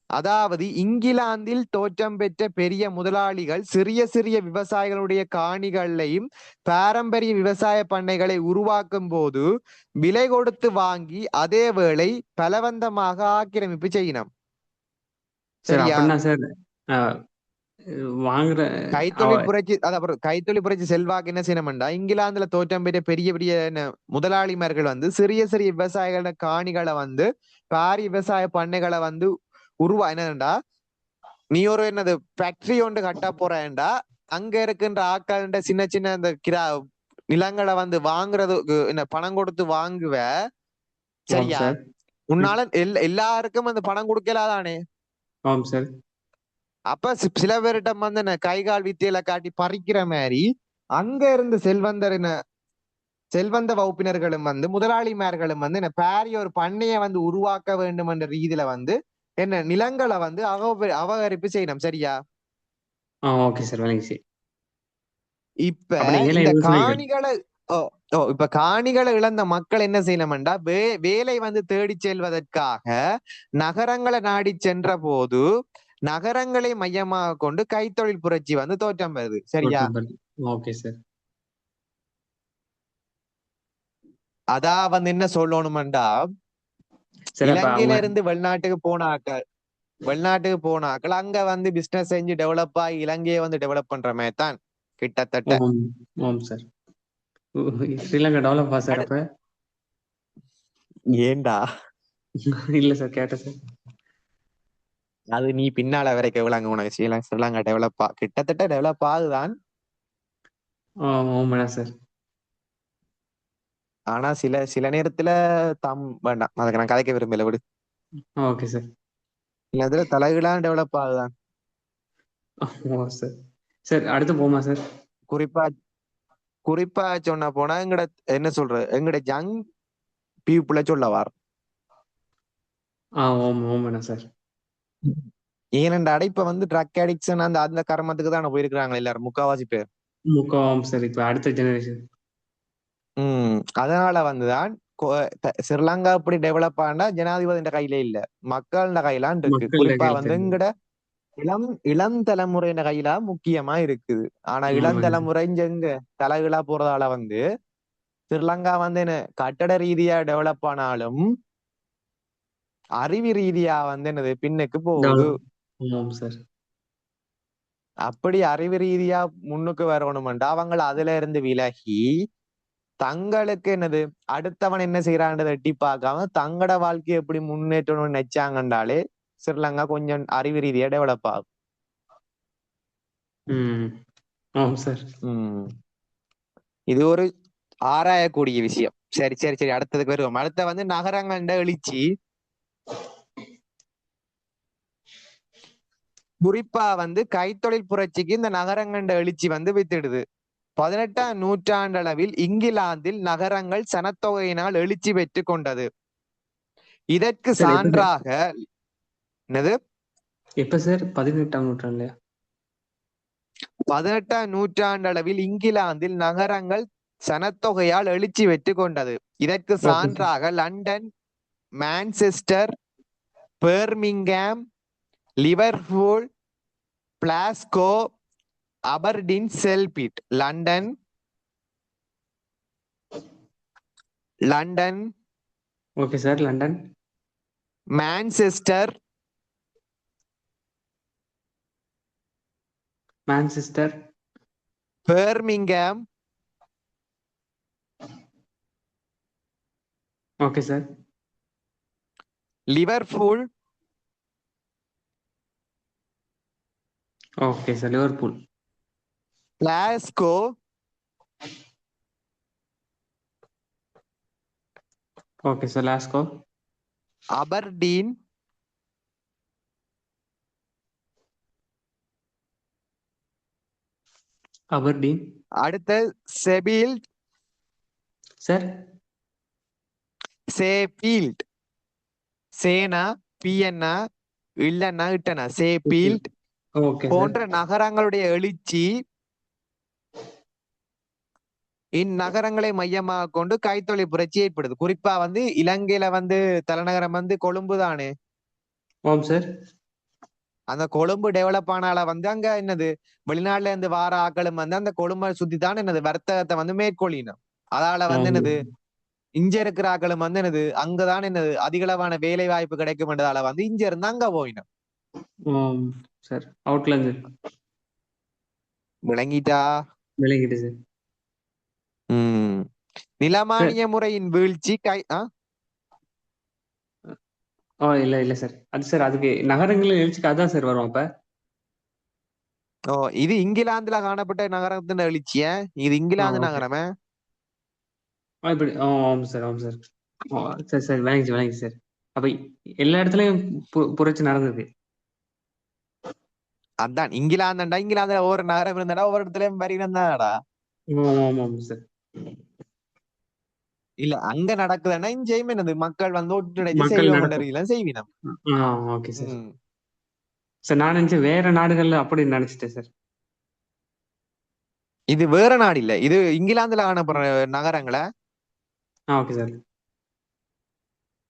அதாவது இங்கிலாந்தில் தோற்றம் பெற்ற பெரிய முதலாளிகள் சிறிய சிறிய விவசாயிகளுடைய காணிகளையும் பாரம்பரிய விவசாய பண்ணைகளை உருவாக்கும் போது விலை கொடுத்து வாங்கி அதே வேளை பலவந்தமாக ஆக்கிரமிப்பு செய்யணும். சரியா? வாங்குற கைத்தொழில் புரட்சி செல்வாக்கு என்ன செய்யணும்டா, இங்கிலாந்துல தோற்றம் பெற்ற பெரிய பெரிய முதலாளிமார்கள் வந்து சிறிய சிறிய விவசாயிகளோட காணிகளை வந்து பாரி விவசாய பண்ணைகளை வந்து என்னடா, நீ ஒரு என்னது ஃபேக்டரி ஒன்று கட்ட போறேன்டா, அங்க இருக்கின்ற ஆட்கள் சின்ன சின்ன இந்த நிலங்களை வந்து வாங்குறதுக்கு என்ன பணம் கொடுத்து வாங்குவ. சரியா? உன்னால எல்லாருக்கும் அந்த பணம் கொடுக்கலாதானே. அப்ப சில பேர்கிட்ட வந்து என்ன கைகால் வித்தியில காட்டி பறிக்கிற மாதிரி அங்க இருந்து செல்வந்த வகுப்பினர்களும் வந்து முதலாளிமார்களும் வந்து என்ன பாரிய ஒரு பண்ணையை வந்து உருவாக்க வேண்டும் என்ற ரீதியில வந்து என்ன நிலங்களை வந்து அபகரிப்பு செய்யணும். சரியா? இப்ப இந்த காணிகளை இழந்த மக்கள் என்ன செய்யணும்டா, வேலை வந்து தேடி செல்வதற்காக நகரங்களை நாடி சென்ற போது நகரங்களை மையமாக கொண்டு கைத்தொழில் புரட்சி வந்து தோற்றம் பெறுது. சரியா? அதான் வந்து என்ன சொல்லணும்டா, இலங்கையில இருந்து வெளிநாட்டுக்கு போனாக்கள் அங்க வந்து பிசினஸ் செஞ்சு டெவலப் ஆகி இலங்கையை வந்து டெவலப் பண்ற மாதிரி தான் கிட்டத்தட்ட. ஓம் ஓம் சார். ஸ்ரீலங்கா டெவலப் சார் அடு- அப்ப? ஏண்டா இல்ல சார், கேட்டேன் சார். அது நீ பின்னால வரைக்கும் விளங்க உனக்கு ஸ்ரீலங்கா கிட்டத்தட்ட டெவலப் ஆகுதான். ஓமனா சார். ஆனா சில சில நேரத்துல வேண்டாம், அதுக்கு நான் கதைக்க விரும்பல, விடு. Okay sir. சில நேரத்துல தலைகீழான டெவலப் ஆகுதான். ஓ சார். சார் அடுத்து போமா சார்? குறிப்பா குறிப்பா சொன்ன போனா எங்கட என்ன சொல்ற எங்கட யங் பீப்புள சொல்ல வார். ஓமனா சார். ஏனென்றாட இப்ப வந்து ட்ரக் அடிக்ஷன் அந்த அந்த கர்மத்துக்கு தான் போயிருக்கிறாங்க எல்லாரும், முக்காவாசி பேர். ஓம் சார். இப்ப அடுத்த ஜெனரேஷன். அதனால வந்துதான் ஸ்ரீலங்கா இப்படி டெவலப் ஆனா ஜனாதிபதி கையில இல்ல, மக்கள் கையிலான் இருக்கு. மக்கள் குறிப்பா வந்து கையில். எங்கட இளம் தலைமுறையின கையில முக்கியமா இருக்குது. ஆனா இளம் ஆமாங்க சார். தலைமுறை எங்க தலைகளா போறதால வந்து ஸ்ரீலங்கா வந்து என்ன கட்டட ரீதியா டெவலப் ஆனாலும் அறிவு ரீதியா வந்து என்னது பின்னுக்கு போகுது. ஆமாம் சார். அப்படி அறிவு ரீதியா முன்னுக்கு வரணும்டா அவங்க அதுல இருந்து விலகி தங்களுக்கு என்னது அடுத்தவன் என்ன செய்யறான்றதை எட்டி பார்க்காம தங்களோட வாழ்க்கையை எப்படி முன்னேற்றணும்னு நினைச்சாங்கன்றாலே ஸ்ரீலங்கா கொஞ்சம் அறிவு ரீதியா டெவலப் ஆகும். ஆமாம் சார். இது ஒரு ஆராயக்கூடிய விஷயம். சரி சரி சரி, அடுத்ததுக்கு வருவோம். அடுத்த வந்து நகரங்கள்ட எழுச்சி. குறிப்பா வந்து கைத்தொழில் புரட்சிக்கு இந்த நகரங்கள்ட எழுச்சி வந்து வித்திடுது. 18ஆம் நூற்றாண்டளவில் இங்கிலாந்தில் நகரங்கள் சனத்தொகையினால் எழுச்சி பெற்று கொண்டது. இதற்கு சார் எப்ப சார்? சான்றாக என்னது எப்ப சார்? 18ஆம் நூற்றாண்டுலயா? 18ஆம் நூற்றாண்டளவில் இங்கிலாந்தில் நகரங்கள் சனத்தொகையால் எழுச்சி பெற்று கொண்டது. இதற்கு ஓகே சார். சான்றாக London, Manchester, Birmingham, Liverpool, Glasgow, Aberdeen, Sheffield. London London okay sir. London, Manchester, Manchester, Birmingham, okay sir. Liverpool, okay sir. Liverpool, Glasgow, okay sir. Glasgow, Aberdeen, Aberdeen. அடுத்த செபீல்ட், சார், சேபீல்ட், சேனா பியன்னா இல்லன்னா இட்டனா சேபீல்ட் ஓகே சார். போன்ற நகரங்களுடைய எழுச்சி இந்நகரங்களை மையமாக கொண்டு கைத்தொழில் புரட்சி ஏற்படுது. குறிப்பா வந்து இலங்கையில வந்து தலைநகரம் வந்து கொழும்பு தானே. ஓம் சார். அந்த கொழும்பு டெவலப் ஆனால வந்து அங்க என்னது வெளிநாட்டுல இருந்து வார ஆக்களும் வந்து அந்த கொழும்பை சுத்தி தான் என்னது வர்த்தகத்தை வந்து மேற்கொள்ளினோம். அதால வந்து ஆம். என்னது இங்க இருக்கிற ஆக்களும் வந்து என்னது அங்கதான் என்னது அதிகளவான வேலை வாய்ப்பு கிடைக்கும் என்றதால வந்து இங்க இருந்து அங்க போயினோம். ஆம் சார். அவுட்ல இருந்து விளங்கிட்டா? விளங்கிட்டு சார். உம் சார், நிலமானிய முறையின் வீழ்ச்சி இல்ல இல்ல சார். அது சார், அதுக்கு நகரங்களில் எழுச்சிக்கு அதான் சார் வரும் அப்ப. ஓ, இது இங்கிலாந்துல காணப்பட்ட நகரத்தின் எழுச்சிய. இது இங்கிலாந்து ஓகே. நகரமே. இப்படி ஆமாம் சார். ஆமாம் சார். சரி சரி, விளங்கிச்சு விளங்கிச்சு சார். அப்ப எல்லா இடத்துலயும் புரட்சி நடந்தது. அதான் இங்கிலாந்துண்டா, இங்கிலாந்துல ஒவ்வொரு நகரம் இருந்தாடா, ஒவ்வொரு இடத்துலயும் வரி இருந்தாடா. ஆமாம் சார். இல்ல அங்க நடக்குதுன்னா இங்கேயும் என்னது மக்கள் வந்து ஒட்டுழைச்சு மக்கள் செய்வோம் நடக்கும். செய்வினம். Okay sir. உம் சார், நான் நினைச்சேன் வேற நாடுகள்ல அப்படி நினைச்சிட்டேன் சார். இது வேற நாடு இல்ல, இது இங்கிலாந்துல காணப்படுற நகரங்கள. Okay sir.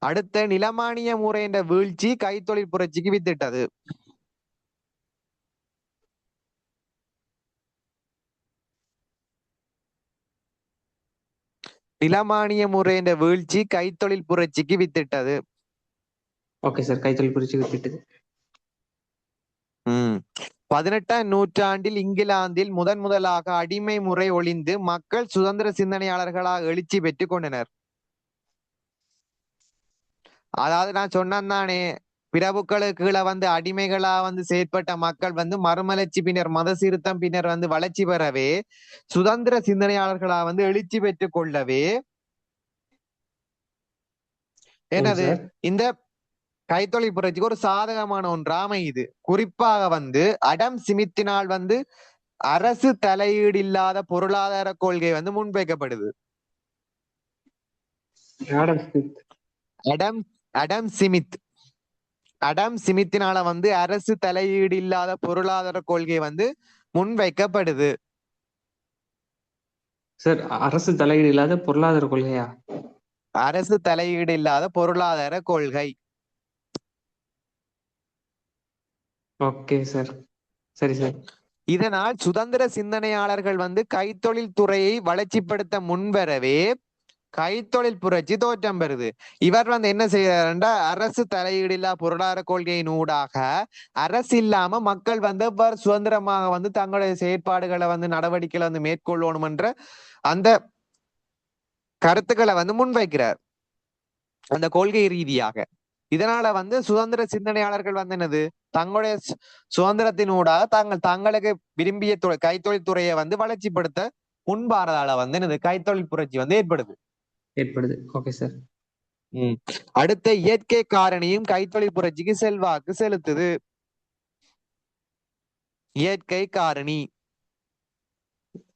அடுத்த நிலமானிய முறையின் வீழ்ச்சி கைத்தொழில் புரட்சிக்கு வித்திட்டது. நிலமானிய முறையின் வீழ்ச்சி கைத்தொழில் புரட்சிக்கு வித்திட்டது. Okay sir. கைத்தொழில் புரட்சி வித்திட்டது. உம் 18ஆம் நூற்றாண்டில் இங்கிலாந்தில் முதலாக அடிமை முறை ஒழிந்து மக்கள் சுதந்திர சிந்தனையாளர்களாக எழுச்சி பெற்றுக் கொண்டனர். அதாவது நான் சொன்னேன் தானே, பிரபுக்களுக்கு கீழே வந்து அடிமைகளா வந்து செயற்பட்ட மக்கள் வந்து மறுமலர்ச்சி பின்னர் மத சீர்திருத்தம் பின்னர் வந்து வளர்ச்சி பெறவே சுதந்திர சிந்தனையாளர்களா வந்து எழுச்சி பெற்றுக் கொள்ளவே ஆம் என்னது சார். இந்த கைத்தொழில் புரட்சிக்கு ஒரு சாதகமான ஒன்று அமையுது. குறிப்பாக வந்து அடம் ஸ்மித்தினால் வந்து அரசு தலையீடு இல்லாத பொருளாதார கொள்கை வந்து முன்வைக்கப்படுது. Adam Smith. அடம் அடம் ஸ்மித் அடம் ஸ்மித்தினால வந்து அரசு தலையீடு இல்லாத பொருளாதார கொள்கை வந்து முன்வைக்கப்படுது. சார், அரசு தலையீடு இல்லாத பொருளாதார கொள்கையா? அரசு தலையீடு இல்லாத பொருளாதார கொள்கை. Okay sir. சரி சார். இதனால் சுதந்திர சிந்தனையாளர்கள் வந்து கைத்தொழில் துறையை வளர்ச்சிப்படுத்த முன்வரவே கைத்தொழில் புரட்சி தோற்றம் பெறுது. இவர் வந்து என்ன செய்யறாருன்னா, அரசு தலையீடில்லா பொருளாதார கொள்கையின் ஊடாக அரசு இல்லாம மக்கள் வந்து எவ்வாறு சுதந்திரமாக வந்து தங்களுடைய செயற்பாடுகளை வந்து நடவடிக்கைகளை வந்து மேற்கொள்ளணும் என்ற அந்த கருத்துக்களை வந்து முன்வைக்கிறார் அந்த கொள்கை ரீதியாக. இதனால வந்து சுதந்திர சிந்தனையாளர்கள் வந்து என்னது, தங்களுடைய சுதந்திரத்தினூடாக தங்களுக்கு விரும்பிய கைத்தொழில் துறையை வந்து வளர்ச்சிப்படுத்த முன்பாரதால வந்து என்னது கைத்தொழில் புரட்சி வந்து ஏற்படுது. ஏற்படுது. Okay sir. அடுத்த இயற்கை காரணியும் கைத்தொழில் புரட்சிக்கு செல்வாக்கு செலுத்துது. இயற்கை காரணி.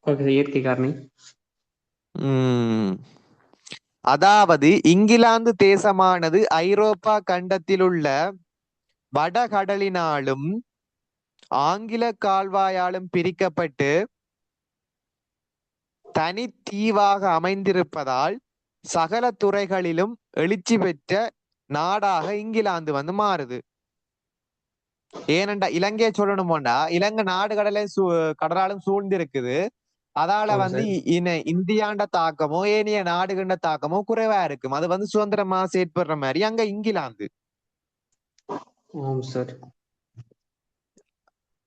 Okay sir. இயற்கை காரணி. அதாவது இங்கிலாந்து தேசமானது ஐரோப்பா கண்டத்தில் உள்ள வடகடலினாலும் ஆங்கில கால்வாயாலும் பிரிக்கப்பட்டு தனித்தீவாக அமைந்திருப்பதால் சகல துறைகளிலும் எழுச்சி பெற்ற நாடாக இங்கிலாந்து வந்து மாறுது. ஏனென்றா இலங்கையை சொல்லணும் போண்டா, இலங்கை நாடு கடலாலும் சூழ்ந்து இருக்குது. அதால ஆம் வந்து சார். இந்தியாண்ட தாக்கமோ ஏனைய நாடுகண்ட தாக்கமோ குறைவா இருக்கும். அது வந்து சுதந்திரமா செயற்படுற மாதிரி அங்க இங்கிலாந்து. ஆம் சார்.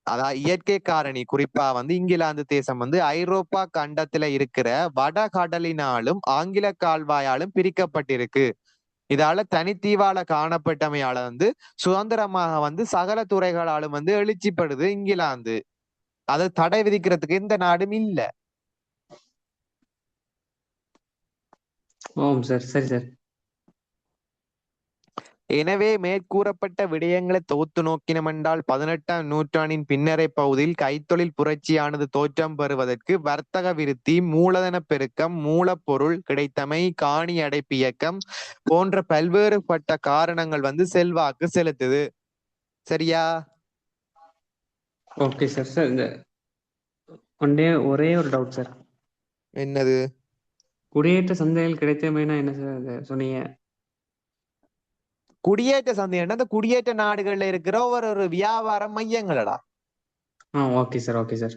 அதான் இயற்கை காரணி. குறிப்பா வந்து இங்கிலாந்து தேசம் வந்து ஐரோப்பா கண்டத்துல இருக்கிற வடகடலினாலும் ஆங்கில கால்வாயாலும் பிரிக்கப்பட்டிருக்கு. இதால தனித்தீவால காணப்பட்டமையால வந்து சுதந்திரமாக வந்து சகல துறைகளாலும் வந்து எழுச்சிப்படுது இங்கிலாந்து. அதை தடை விதிக்கிறதுக்கு எந்த நாடும் இல்ல. ஆம் சார். சரி சார். எனவே மேற்கூறப்பட்ட விடயங்களை தொகுத்து நோக்கினமென்றால் 18ஆம் நூற்றாண்டின் பின்னரை பகுதியில் கைத்தொழில் புரட்சியானது தோற்றம் பெறுவதற்கு வர்த்தக விருத்தி, மூலதன பெருக்கம், மூலப்பொருள் கிடைத்தமை, காணி அடைப்பு இயக்கம் போன்ற பல்வேறுபட்ட காரணங்கள் வந்து செல்வாக்கு செலுத்துது. சரியா? Okay sir. சார், இந்த ஒரே ஒரு டவுட் சார். என்னது? குடியேற்ற சந்தைகள் கிடைத்தமைனா என்ன சார் அது சொன்னீங்க? குடியேற்ற சந்தை அந்த குடியேற்ற நாடுகள்ல இருக்கிற ஒரு வியாபார மையங்களடா. Okay sir. Okay sir.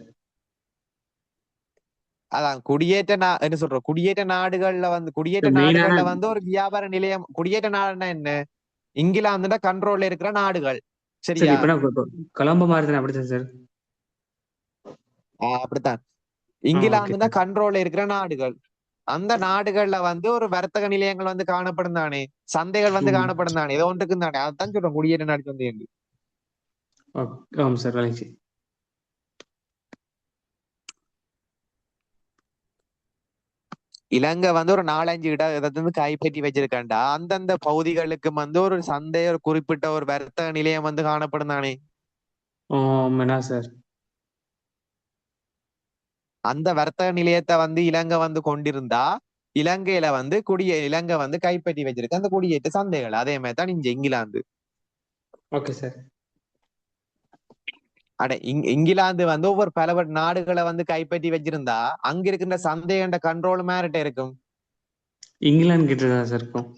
அதான் என்ன சொல்றோம், குடியேற்ற நாடுகள்ல வந்து மெயினான ஒரு வியாபார நிலையம். குடியேற்ற நாடுன்னா என்ன? இங்கிலாந்துட கண்ட்ரோல்ல இருக்கிற நாடுகள். சார், சரியா? இப்ப நான் கொலம்போ மாதிரி அப்படித்தான் சார். அப்படித்தான். ஓகே இங்கிலாந்துனா சார். கண்ட்ரோல்ல இருக்கிற நாடுகள். அந்த நாடுகள்ல வந்து ஒரு வர்த்தக நிலையங்கள் வந்து காணப்படும் தானே, சந்தைகள் வந்து காணப்படும் தானே, ஏதோ ஒன்றுக்கும் தானே. அதான் சொல்றோம் குடியேற்ற நாடு சந்தை என்று. ஆமாம் சார். விளங்கிச்சு. இலங்கை வந்து ஒரு 4-5 இதை வந்து கைப்பற்றி வச்சிருக்காண்டா, அந்தந்த பகுதிகளுக்கு வந்து ஒரு சந்தை, ஒரு குறிப்பிட்ட ஒரு வர்த்தக நிலையம் வந்து காணப்படும் தானே. என்ன சார்? அந்த வர்த்தக நிலையத்தை வந்து இலங்கை வந்து கொண்டிருந்தா, இலங்கையில வந்து இலங்கை வந்து கைப்பற்றி வச்சிருக்கு அந்த குடியேற்ற சந்தைகள். அதே மாதிரி தான் இங்க இங்கிலாந்து. Okay sir. இங்கிலாந்து வந்து ஒவ்வொரு பல நாடுகளை வந்து கைப்பற்றி வச்சிருந்தா, அங்க இருக்கின்ற சந்தை என்ற கண்ட்ரோல் மேரிட்ட இருக்கும். இங்கிலாந்து கிட்ட தான் சார் இருக்கும்.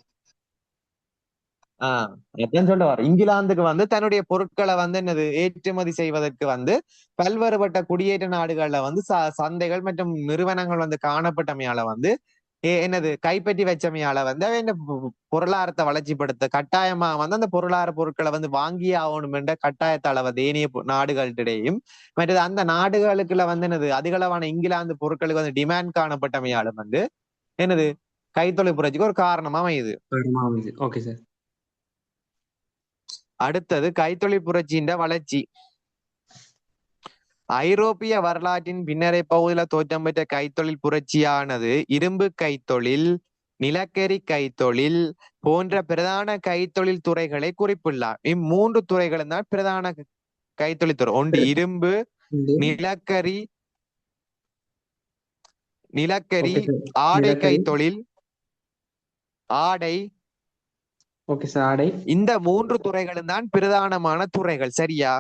எத்தனை சொல்ல வர, இங்கிலாந்துக்கு வந்து தன்னுடைய பொருட்களை வந்து என்னது ஏற்றுமதி செய்வதற்கு வந்து பல்வேறுபட்ட குடியேற்ற நாடுகள்ல வந்து சந்தைகள் மற்றும் நிறுவனங்கள் வந்து காணப்பட்டமையால வந்து என்னது கைப்பற்றி வச்சமையால வந்து அவன் என்ன பொருளாதாரத்தை வளர்ச்சிப்படுத்த கட்டாயமா வந்து அந்த பொருளாதார பொருட்களை வந்து வாங்கியே ஆகணும் என்ற கட்டாயத்தால வந்து ஏனைய நாடுகளிடையும் மற்றது அந்த நாடுகளுக்குள்ள வந்து என்னது அதிகளவான இங்கிலாந்து பொருட்களுக்கு வந்து டிமாண்ட் காணப்பட்டமையாலும் வந்து என்னது கைத்தொழில் புரட்சிக்கு ஒரு காரணமா அமையுது. Okay sir. அடுத்தது கைத்தொழில் புரட்சியின் வளர்ச்சி. ஐரோப்பிய வரலாற்றின் பின்னரை பகுதியில் தோற்றம் பெற்ற கைத்தொழில் புரட்சியானது இரும்பு கைத்தொழில், நிலக்கரி கைத்தொழில் போன்ற பிரதான கைத்தொழில் துறைகளை குறிப்பிடலாம். இம்மூன்று துறைகளும் தான் பிரதான கைத்தொழில் துறை. ஒன்று இரும்பு, நிலக்கரி, ஓகே சார். ஆடை நிலக்கரி. கைத்தொழில், ஆடை. Okay sir. ஆடை. இந்த மூன்று துறைகளும் தான் பிரதானமான துறைகள். சரியா?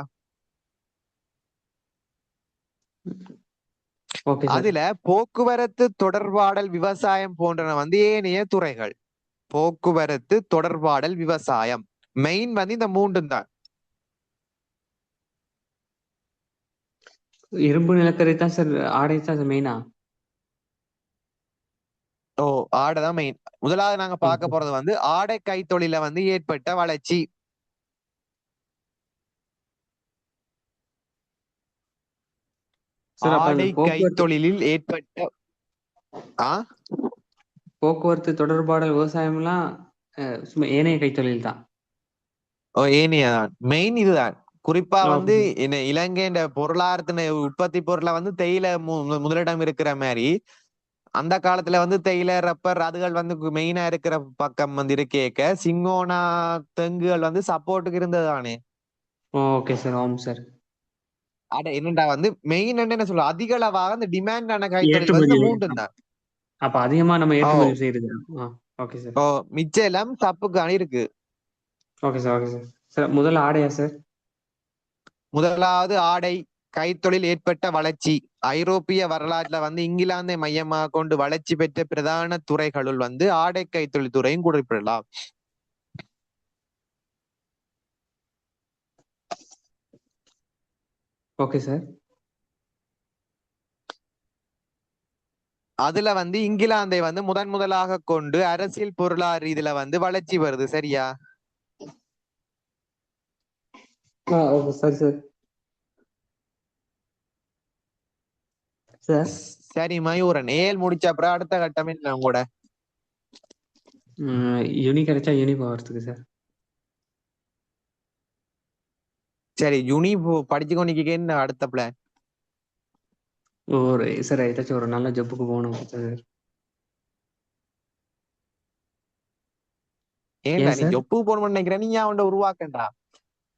Okay sir. அதுல போக்குவரத்து, தொடர்பாடல், விவசாயம் போன்றன வந்து ஏனைய துறைகள். போக்குவரத்து, தொடர்பாடல், விவசாயம் மெயின் வந்து இந்த மூன்றும் தான். இரும்பு நிலக்கரி தான் சார். ஆடை தான் சார் மெயினா. ஓ, ஆடை தான் மெயின். முதலாவது நாங்க பார்க்க போறது வந்து ஆடை கைத்தொழில வந்து ஏற்பட்ட வளர்ச்சி. சார் அப்ப அந்த ஆடை கைத்தொழிலில் ஏற்பட்ட போக்குவரத்து, தொடர்பாடல், விவசாயம் எல்லாம் சும்மா ஏனைய கைத்தொழில் தான். ஓ, ஏனையதான் மெயின் இதுதான். குறிப்பா ஓகே வந்து சார். என்ன இலங்கையின் பொருளாதாரத்தின உற்பத்தி பொருளை வந்து தேயிலை முதலிடம் இருக்கிற மாதிரி அந்த காலத்துல வந்து தேயிலை, ரப்பர் அதுகள் வந்து மெயினா இருக்கிற பக்கம் வந்து இருக்கேக்க சிங்கோனா தெங்குகள் வந்து சப்போர்ட்டுக்கு இருந்ததுதானே. Okay sir. ஆமாம் சார். அட என்னடா வந்து மெயின் என்ன சொல்ல அதிக அளவாக அந்த டிமாண்டான கைத்தொழில் வந்து இந்த ஏற்றுமதி. மூன்றும் தான். அப்ப அதிகமா நம்ம ஓ ஏற்றுமதி செய்யுது. Okay sir. ஓ மிச்சம் எல்லாம் சப்புக்கு இருக்கு. Okay sir. Okay sir. Sir முதல்ல ஆடையா சார்? முதலாவது ஆடை கைத்தொழில் ஏற்பட்ட வளர்ச்சி. ஐரோப்பிய வரலாற்றுல வந்து இங்கிலாந்தை மையமாக கொண்டு வளர்ச்சி பெற்ற பிரதான துறைகளுள் வந்து ஆடை கைத்தொழில் துறையும் குறிப்பிடலாம். Okay sir. அதுல வந்து இங்கிலாந்தை வந்து முதலாக கொண்டு அரசியல் பொருளாதார ரீதியில வந்து வளர்ச்சி வருது. சரியா? Okay sir. Sir sir. சரி மயூரன், ஏல் முடிச்ச அப்புறம் அடுத்த கட்டம் என்ன உங்களோட? யூனி கிடைச்சா யூனி போகிறதுக்கு சார். சரி, யுனி படிச்சு கொண்டிருக்கே அடுத்த பிளான்? சார் ஏதாச்சும் ஒரு நல்ல ஜப்புக்கு போகணும் சார். ஏன்டா ஏன் நீ சார்? ஜொப்புக்கு போகணும்னு நினைக்கிற? நீ அவன்ட உருவாக்கண்டா.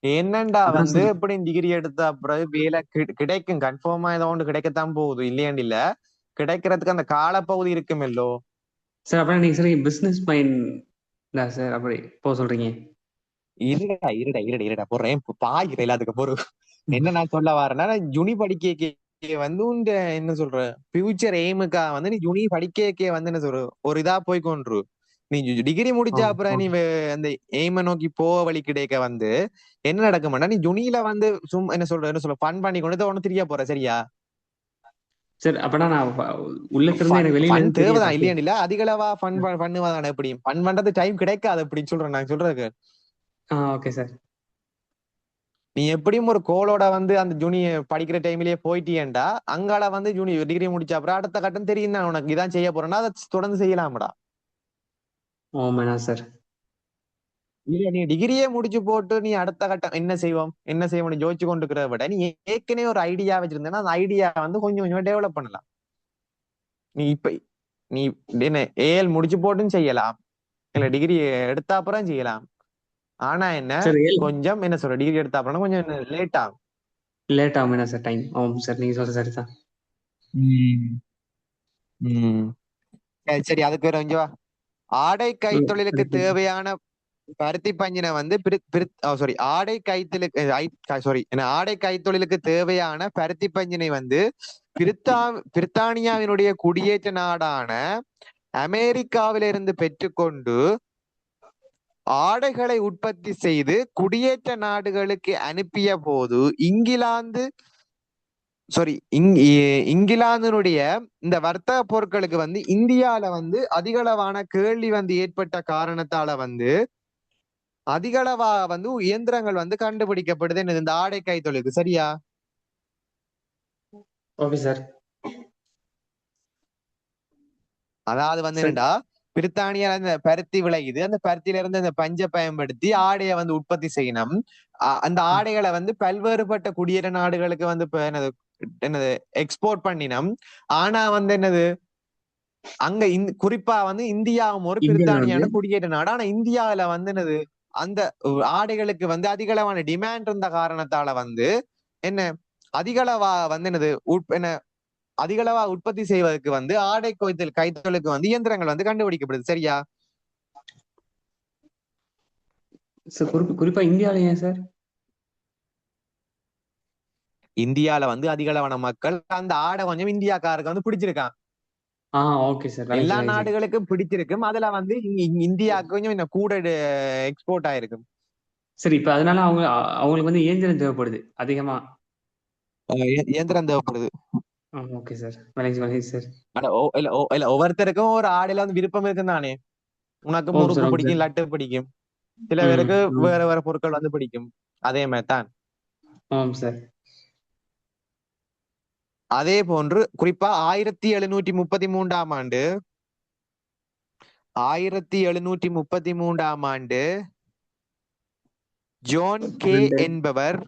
என்னண்டா அதான் வந்து சார். எப்படி டிகிரி எடுத்த அப்புறம் வேலை கிடைக்கும், கன்ஃபார்மா ஏதோ ஒன்று கிடைக்கத்தான் போகுது. இல்லையாண்டு இல்ல, கிடைக்கிறதுக்கு அந்த காலப்பகுதி இருக்குமெல்லோ. சார் அப்புறம் நீங்க சரி பிசினஸ் மைண்ட் தான் சார் அப்படி போக சொல்றீங்க. இருடா போடுறேன் பாய்கிற எல்லாத்துக்கு பொறு. என்ன நான் சொல்ல வரேன்னா, யுனி படிக்க வந்து உண்ட என்ன சொல்ற ஃபியூச்சர் எய்முக்கா வந்து நீ யுனி படிக்க வந்து என்ன சொல்ற ஒரு இதா போய் கொண்டு நீ டிகிரி முடிச்ச அப்புறம் நீ அந்த எய்மை நோக்கி போக வழி கிடைக்க வந்து என்ன நடக்குமாட்டா, நீ ஜுனியில வந்து என்ன சொல்ற ஃபன் பண்ணி கொண்டு ஒண்ணு தெரிய போற. சரியா? சார் அப்பனா நான் உள்ளத்துல இருந்து எனக்கு வெளியில ஃபன் இருந்து தெரிய தேவைதான் தப்பு. இல்லையான்னு இல்ல, அதிகளவா ஃபன் பண்ணுவாதானே. எப்படி ஃபன் பண்றது டைம் கிடைக்காது அப்படின்னு சொல்றேன் நான் சொல்றதுக்கு. Okay sir. நீ எப்படியும் ஒரு கோலோட வந்து அந்த ஜூனி படிக்கிற டைம்லயே போயிட்டியேண்டா அங்கால வந்து ஜூனி டிகிரி முடிச்ச அப்புறம் அடுத்த கட்டம் தெரியும் தான் உனக்கு இதான் செய்ய போறேன்னா அதை தொடர்ந்து செய்யலாம்டா. ஓமேனா சார். இல்ல நீ டிகிரியே முடிச்சு போட்டு நீ அடுத்த கட்டம் என்ன செய்வோம்னு யோசிச்சு கொண்டு இருக்கிறத விட நீ ஏற்கனவே ஒரு ஐடியா வச்சிருந்தேன்னா அந்த ஐடியா வந்து கொஞ்சம் கொஞ்சமா டெவலப் பண்ணலாம். நீ இப்ப நீ என்ன ஏஎல் முடிச்சு போட்டும் செய்யலாம், இல்ல டிகிரி எடுத்த அப்புறம் செய்யலாம். ஆனா என்ன சார் கொஞ்சம் என்ன சொல்ற டிகிரி எடுத்த அப்புறம் கொஞ்சம் லேட் ஆகும். லேட் ஆகுமேனா சார் டைம். ஆமாம் சார் நீங்க சொல்ற சரி தான். சரி அதுக்கு வேற கொஞ்சம் ஆடை கைத்தொழிலுக்கு தேவையான பருத்தி பஞ்சினை வந்து சாரி ஆடை ஆடை கைத்தொழிலுக்கு தேவையான பருத்தி பஞ்சினை வந்து பிரித்தானியாவினுடைய குடியேற்ற நாடான அமெரிக்காவிலிருந்து பெற்றுக்கொண்டு ஆடைகளை உற்பத்தி செய்து குடியேற்ற நாடுகளுக்கு அனுப்பிய போது இங்கிலாந்து சாரி இங்கிலாந்தினுடைய இந்த வர்த்தக பொருட்களுக்கு வந்து இந்தியால வந்து அதிகளவான கேள்வி வந்து ஏற்பட்ட காரணத்தால வந்து அதிகளவா வந்து இயந்திரங்கள் வந்து கண்டுபிடிக்கப்படுது என்னது இந்த ஆடை கைத்தொழிலுக்கு சரியா? Okay sir. அதாவது வந்து சார் என்னடா பிரித்தானியால இந்த பருத்தி விளையுது, அந்த பருத்தியில இருந்து அந்த பஞ்சை பயன்படுத்தி ஆடையை வந்து உற்பத்தி செய்யணும். அந்த ஆடைகளை வந்து பல்வேறுபட்ட குடியேற நாடுகளுக்கு வந்து இப்ப என்னது என்னது எக்ஸ்போர்ட் பண்ணினோம். ஆனா வந்து என்னது அங்க குறிப்பா வந்து இந்தியாவும் ஒரு இந்தியாவில் வந்து பிரித்தானியான குடியேற்ற நாடு. ஆனா இந்தியாவில வந்து என்னது அந்த ஆடைகளுக்கு வந்து அதிகளவான டிமாண்ட் இருந்த காரணத்தால வந்து என்ன அதிகளவா வந்து என்னது என்ன அதிகளவா உற்பத்தி செய்வதற்கு வந்து ஆடை கைத்தொழிலுக்கு வந்து இயந்திரங்கள் வந்து கண்டுபிடிக்கப்படுது சரியா? சார் குறிப்பா இந்தியாவில் ஏன் சார்? இந்தியால வந்து அதிகளவான மக்கள் அந்த ஆடை கொஞ்சம் இந்தியாக்காருக்கு வந்து பிடிச்சிருக்கான். Okay sir. விளங்கி எல்லா விளங்கி சார். நாடுகளுக்கும் பிடிச்சிருக்கும். அதுல வந்து இந்தியாவுக்கு கொஞ்சம் இன்னும் கூட எக்ஸ்போர்ட் ஆயிருக்கும். சரி, இப்ப அதனால அவங்களுக்கு வந்து இயந்திரம் தேவைப்படுது அதிகமா. இயந்திரம் தேவைப்படுது. Okay sir. விளங்கி விளங்கி சார். ஆனா இல்ல ஒவ்வொருத்தருக்கும் ஒரு ஆடையில வந்து விருப்பம் இருக்கும் தானே. உனக்கு ஓம் முறுக்கு சார், ஓம் சார். பிடிக்கும், லட்டு பிடிக்கும், சில ம் பேருக்கு ம். வேற வேற பொருட்கள் வந்து பிடிக்கும். அதே மாதிரி தான். ஆமாம் சார். அதே போன்று குறிப்பா 1733 ஆண்டு 1733 ஜோன் கே ரெண்டு என்பவர்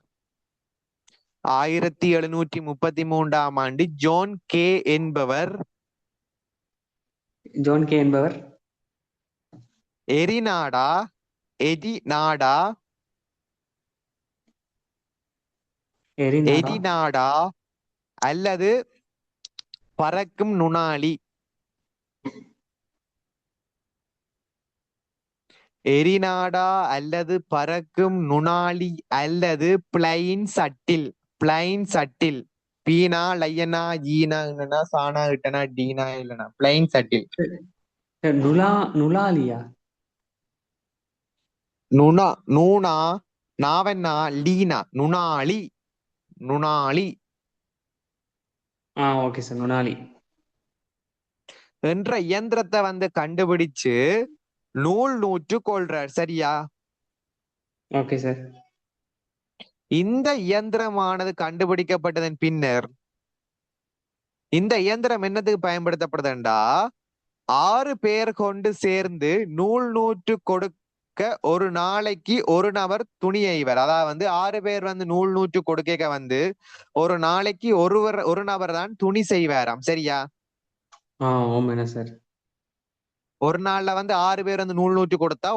1733 ஜோன் கே என்பவர் ஜான் கே என்பவர் எரிநாடா எரிநாடா எரிநாடா எரிநாடா அல்லது பறக்கும் நுணாளி எரிநாடா அல்லது பறக்கும் நுணாளி அல்லது பிளைன் சட்டில் பிளைன் சட்டில் பீனா லையனா ஈனா இல்லைன்னா சானா இட்டனா டீனா இல்லைனா பிளைன் சட்டில் சார், நுலாலியா? நுணா நூனா நாவன்னா லீனா நுணாளி நுணாளி ஓகே சார். நுனாலி என்ற இயந்திரத்தை வந்து கண்டுபிடிச்சு நூல் நூற்று கொள்றார் சரியா? Okay sir. இந்த இயந்திரமானது கண்டுபிடிக்கப்பட்டதன் பின்னர் இந்த இயந்திரம் என்னத்துக்கு பயன்படுத்தப்படுதுண்டா 6 பேர் கொண்டு சேர்ந்து நூல் நூற்று கொடுக்க ஒரு நாளைக்கு ஒரு நபர் துணி எய்வர். அதாவது வந்து 6 பேர் வந்து நூல் நூற்று கொடுக்க வந்து ஒரு நாளைக்கு ஒரு நபர் தான் துணி செய்வாராம் சரியா? ஓம் என்ன சார்? ஒரு நாள்ல வந்து 6 பேர் வந்து நூல் நூற்று கொடுத்தா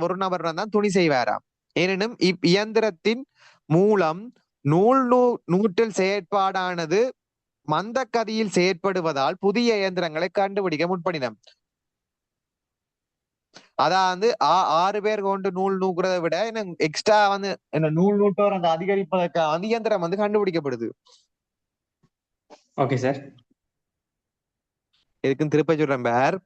ஒரு நபர் தான் துணி செய்வாராம். எனினும் இயந்திரத்தின் மூலம் நூற்றல் செயற்பாடானது மந்த கதியில் செயற்படுவதால் புதிய இயந்திரங்களை கண்டுபிடிக்க முற்படினம். அதாவது 6 பேர் கொண்டு நூல் நூக்குறதை விட என்ன எக்ஸ்ட்ரா வந்து என்ன நூல் நூற்றோர் அந்த அதிகரிப்பதற்காக வந்து இயந்திரம் வந்து கண்டுபிடிக்கப்படுது. Okay sir. இதுக்கும் திருப்ப சொல்றேன் பேர்.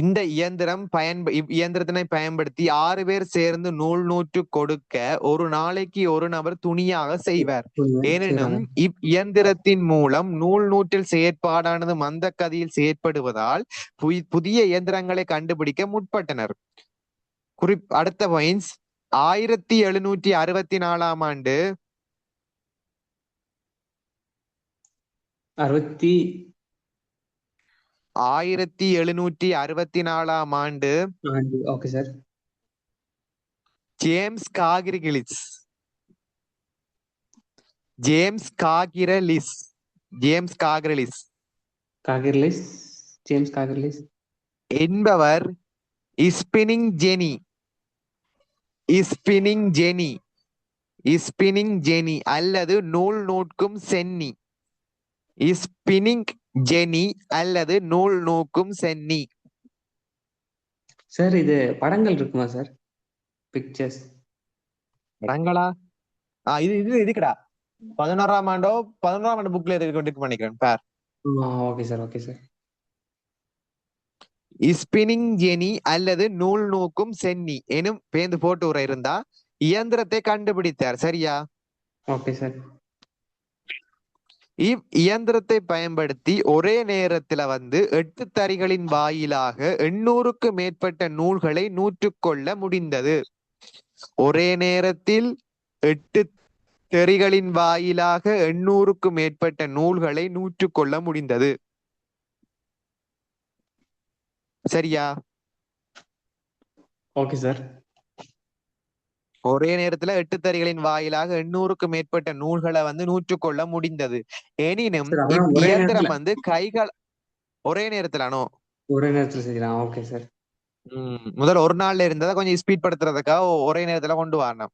இந்த இயந்திரத்தினை பயன்படுத்தி 6 பேர் சேர்ந்து நூல் நூற்று கொடுக்க ஒரு நாளைக்கு ஒரு நபர் துணியாக செய்வார். எனினும் செய்றாங்க. இயந்திரத்தின் மூலம் நூல் நூற்றில் செயற்பாடானது மந்த கதியில் செயற்படுவதால் புதிய இயந்திரங்களை கண்டுபிடிக்க முற்பட்டனர். அடுத்த பாயிண்ட்ஸ் 1764 அறுபத்தி 1764 okay sir. James Hargreaves James Hargreaves James Hargreaves Hargreaves James Hargreaves என்பவர் spinning jenny spinning jenny spinning jenny அல்லது நூல் நூற்கும் சென்னி ஸ்பின்னிங் ஜெனி அல்லது நூல் நூக்கும் சென்னி. சார், இது படங்கள் இருக்குமா சார்? பிக்சர்ஸ் படங்களா? இது இது இதுக்குடா 11ஆம் ஆண்டு புக்ல இருக்கு பண்ணிக்கிறேன் பார். Okay sir. Okay sir. Spinning jenny அல்லது நூல் நூக்கும் சென்னி எனும் பேந்து போட்டு உரை இருந்தா இயந்திரத்தை கண்டுபிடித்தார் சரியா? Okay sir. இயந்திரத்தை பயன்படுத்தி ஒரே நேரத்துல வந்து 8 தறிகளின் வாயிலாக 800க்கு மேற்பட்ட நூல்களை நூற்றுக்கொள்ள முடிந்தது. ஒரே நேரத்தில் 8 தெறிகளின் வாயிலாக 800க்கு மேற்பட்ட நூல்களை நூற்றுக்கொள்ள முடிந்தது. சரியா? Okay sir. ஒரே நேரத்துல 8 தறிகளின் வாயிலாக 800க்கு மேற்பட்ட நூல்களை வந்து நூற்றுக்கொள்ள முடிந்தது. எனினும் சார் அப்பனா ஒரே நேரத்துல இயந்திரம் வந்து கைகள் ஒரே நேரத்துலானோ ஒரே நேரத்துல செய்யலாம். Okay sir. முதல்ல ஒரு நாள்ல இருந்ததை கொஞ்சம் ஸ்பீட் படுத்துறதுக்காக ஒரே நேரத்துல கொண்டு வரணும்.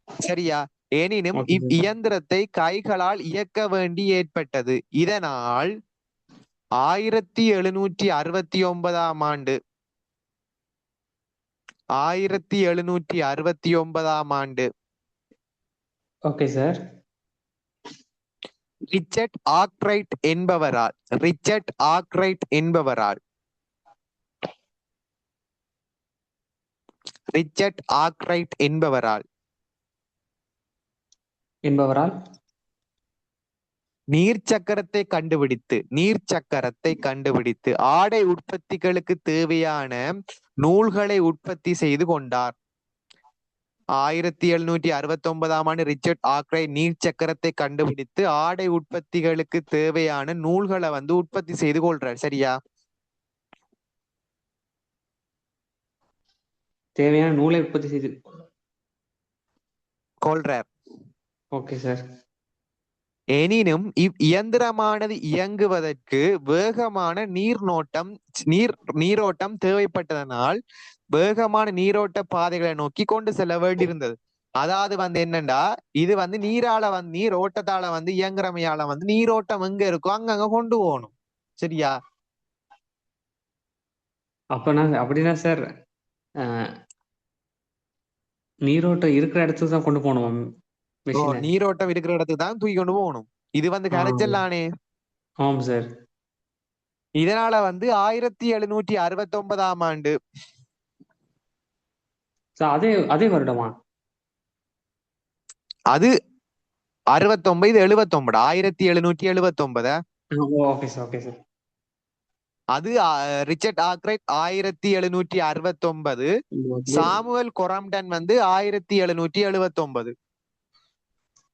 சரியா? எனினும் ஓகே சார். இயந்திரத்தை கைகளால் இயக்க வேண்டி ஏற்பட்டது. இதனால் 1769ஆம் ஆண்டு 1769ஆம் ஆண்டு ஓகே சார். ரிச்சர்ட் ஆக்ரைட் என்பவரால் என்பவரால் நீர்ச்சக்கரத்தை கண்டுபிடித்து ஆடை உற்பத்திகளுக்கு தேவையான நூல்களை உற்பத்தி செய்து கொண்டார். 1769ஆம் ஆண்டு ரிச்சர்ட் ஆக்ரைட் நீர்ச்சக்கரத்தை கண்டுபிடித்து ஆடை உற்பத்திகளுக்கு தேவையான நூல்களை வந்து உற்பத்தி செய்து கொள்றார். சரியா? தேவையான நூலை உற்பத்தி செய்து கொள்றார். Okay sir. எனினும் இயந்திரமானது இயங்குவதற்கு வேகமான நீரோட்டம் தேவைப்பட்டதனால் வேகமான நீரோட்ட பாதைகளை நோக்கி கொண்டு செல்ல வேண்டியிருந்தது. அதாவது வந்து என்னண்டா, இது வந்து நீர் ஓட்டத்தால வந்து இயங்குறமையால வந்து நீரோட்டம் எங்க இருக்கோ அங்கங்க கொண்டு போகணும். சரியா? அப்படின்னா சார் நீரோட்டம் இருக்கிற இடத்துக்கு தான் கொண்டு போகணும் மிஷினை. நீரோட்டம் இருக்கிற இடத்துக்கு தான் தூக்கி கொண்டு போகணும். இது வந்து கரைச்சல்லானே. ஆமாம் சார். இதனால வந்து 1769ஆம் ஆண்டு அதே வருடமா? அது 1779 ஓகே சார். Okay sir. அது ரிச்சர்ட் ஆக்ரைட் 1769, சாமுவேல் கொரம்டன் வந்து 1779.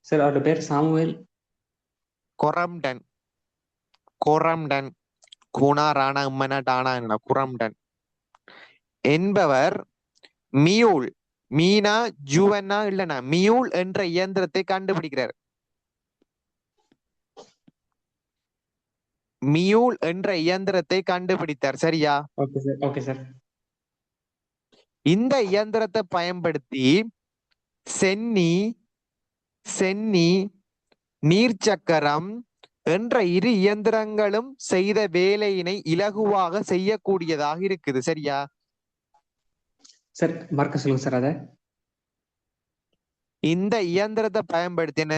சார் அவரோட பேர் சாமுவேல் கொரம்டன் கூனா ராணா உம்மனா டானா குரம்டன் என்பவர் மீனா ஜூவன்னா இல்லனா மியூல் என்ற இயந்திரத்தை கண்டுபிடிக்கிறார். மியூல் என்ற இயந்திரத்தை கண்டுபிடித்தார். சரியா? Okay sir. Okay sir. இந்த இயந்திரத்தை பயன்படுத்தி சென்னி நீர்ச்சக்கரம் என்ற இரு இயந்திரங்களும் செய்த வேலையினை இலகுவாக செய்யக்கூடியதாக இருக்குது. சரியா? சார் மறக்க சொல்லுங்க சார். இந்த இயந்திரத்தை பயன்படுத்தின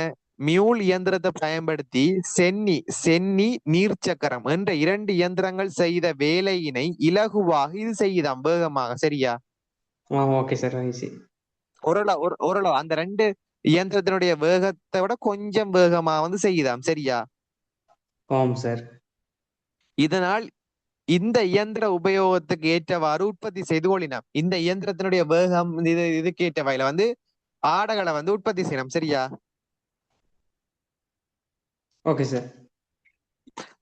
மியூல் இயந்திரத்தை பயன்படுத்தி சென்னி நீர்ச்சக்கரம் என்ற 2 இயந்திரங்கள் செய்த வேலையினை இலகுவாக இது செய்யுதாம், வேகமாக. சரியா? Okay sir. ஓரளவு அந்த 2 இயந்திரத்தினுடைய வேகத்தை விட கொஞ்சம் வேகமா வந்து செய்யுதாம். சரியா? ஆம் சார். இதனால் இந்த இயந்திர உபயோகத்துக்கு ஏற்றவாறு உற்பத்தி செய்து கொள்ளினாம். இந்த இயந்திரத்தினுடைய வேகம் இதுக்கு ஏற்ற வகையில வந்து ஆடைகளை வந்து உற்பத்தி செய்யணும். சரியா? Okay sir.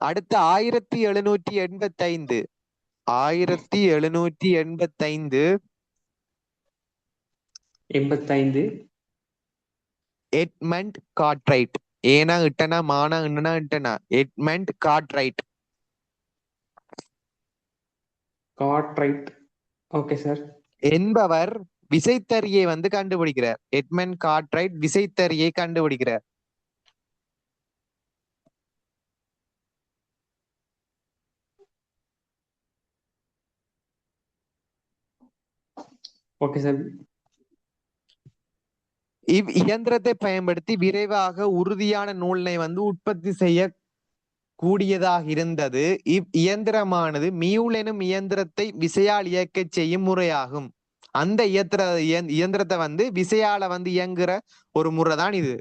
அடுத்து 1785 எட்மண்ட் கார்ட்ரைட், ஏனா இட்டனா மானா இன்னனா இட்டனா எட்மண்ட் கார்ட்ரைட் ஓகே சார். என்பவர் விசைத்தறியை வந்து கண்டுபிடிக்கிறார். எட்மண்ட் கார்ட்ரைட் விசைத்தறியை கண்டுபிடிக்கிறார். Okay sir. இயந்திரத்தை பயன்படுத்தி விரைவாக உறுதியான நூலினை வந்து உற்பத்தி செய்ய கூடியதாக இருந்தது. இயந்திரமானது மியூல் எனும் இயந்திரத்தை விசையால் இயக்க செய்யும் முறையாகும். அந்த இயந்திரத்தை வந்து விசையால வந்து இயங்குற ஒரு முறைதான் இது.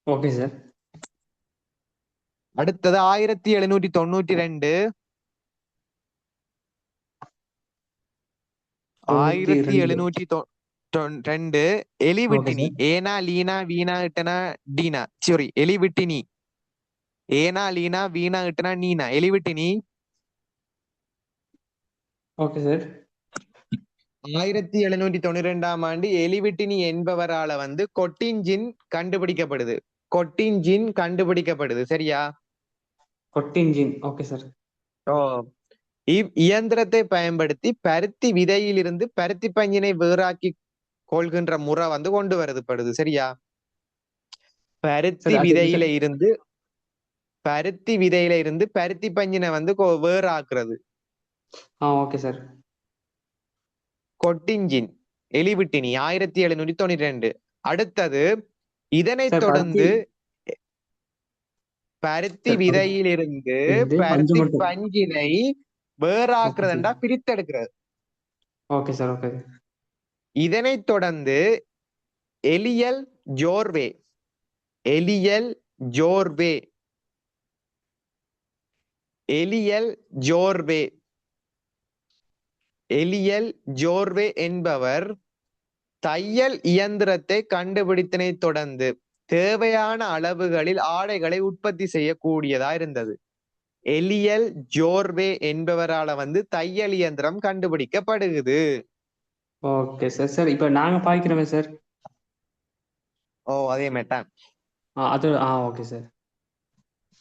Okay sir. அடுத்தது 1792 92. 1792 ஓகே எலிவிட்டினி. சார். ஏனா லீனா வீணா இட்டனா டீனா, சாரி எலிவிட்டினி. ஏனா லீனா வீணா இட்டனா நீனா, எலிவிட்டினி. Okay sir. 1792ஆம் ஆண்டு எலிவிட்டினி என்பவரால வந்து கொட்டின்ஜின் கண்டுபிடிக்கப்படுது. கொட்டின்ஜின் கண்டுபிடிக்கப்படுது சரியா? கொட்டின்ஜின். Okay sir. ஓ. இயந்திரத்தை பயன்படுத்தி பருத்தி விதையிலிருந்து பருத்தி பஞ்சினை வேறாக்கி கொள்கின்ற முறை வந்து கொண்டு வரதுப்படுது சரியா? பருத்தி சார் அது எப்படி விதையில சார்? இருந்து பருத்தி பஞ்சினை வந்து வேறாக்குறது. Okay sir. கொட்டின்ஜின் எலிவிட்டினி 1792. அடுத்தது இதனைத் சார் பருத்தி. தொடர்ந்து பருத்தி சார் பருத்தி விதையிலிருந்து இருந்து பஞ்சு பருத்தி மட்டும். பஞ்சினை ஓகே சார். வேறாக்குறதுண்டா பிரித்தெடுக்கிறது. Okay sir. ஓகே. இதனைத் தொடர்ந்து எலியல் ஜோர்வே எலியல் ஜோர்வே எலியல் ஜோர்வே எலியல் ஜோர்வே என்பவர் தையல் இயந்திரத்தை கண்டுபிடித்தனை தொடர்ந்து தேவையான அளவுகளில் ஆடைகளை உற்பத்தி செய்யக்கூடியதா இருந்தது. எலியல் ஜோர்வே என்பவரால வந்து தையல் இயந்திரம் கண்டுபிடிக்கப்படுகிறது. Okay sir. சார் இப்ப நாங்க பாய்க்கிறோமே சார். ஓ அதே மேட்டான் அது ஓகே சார்.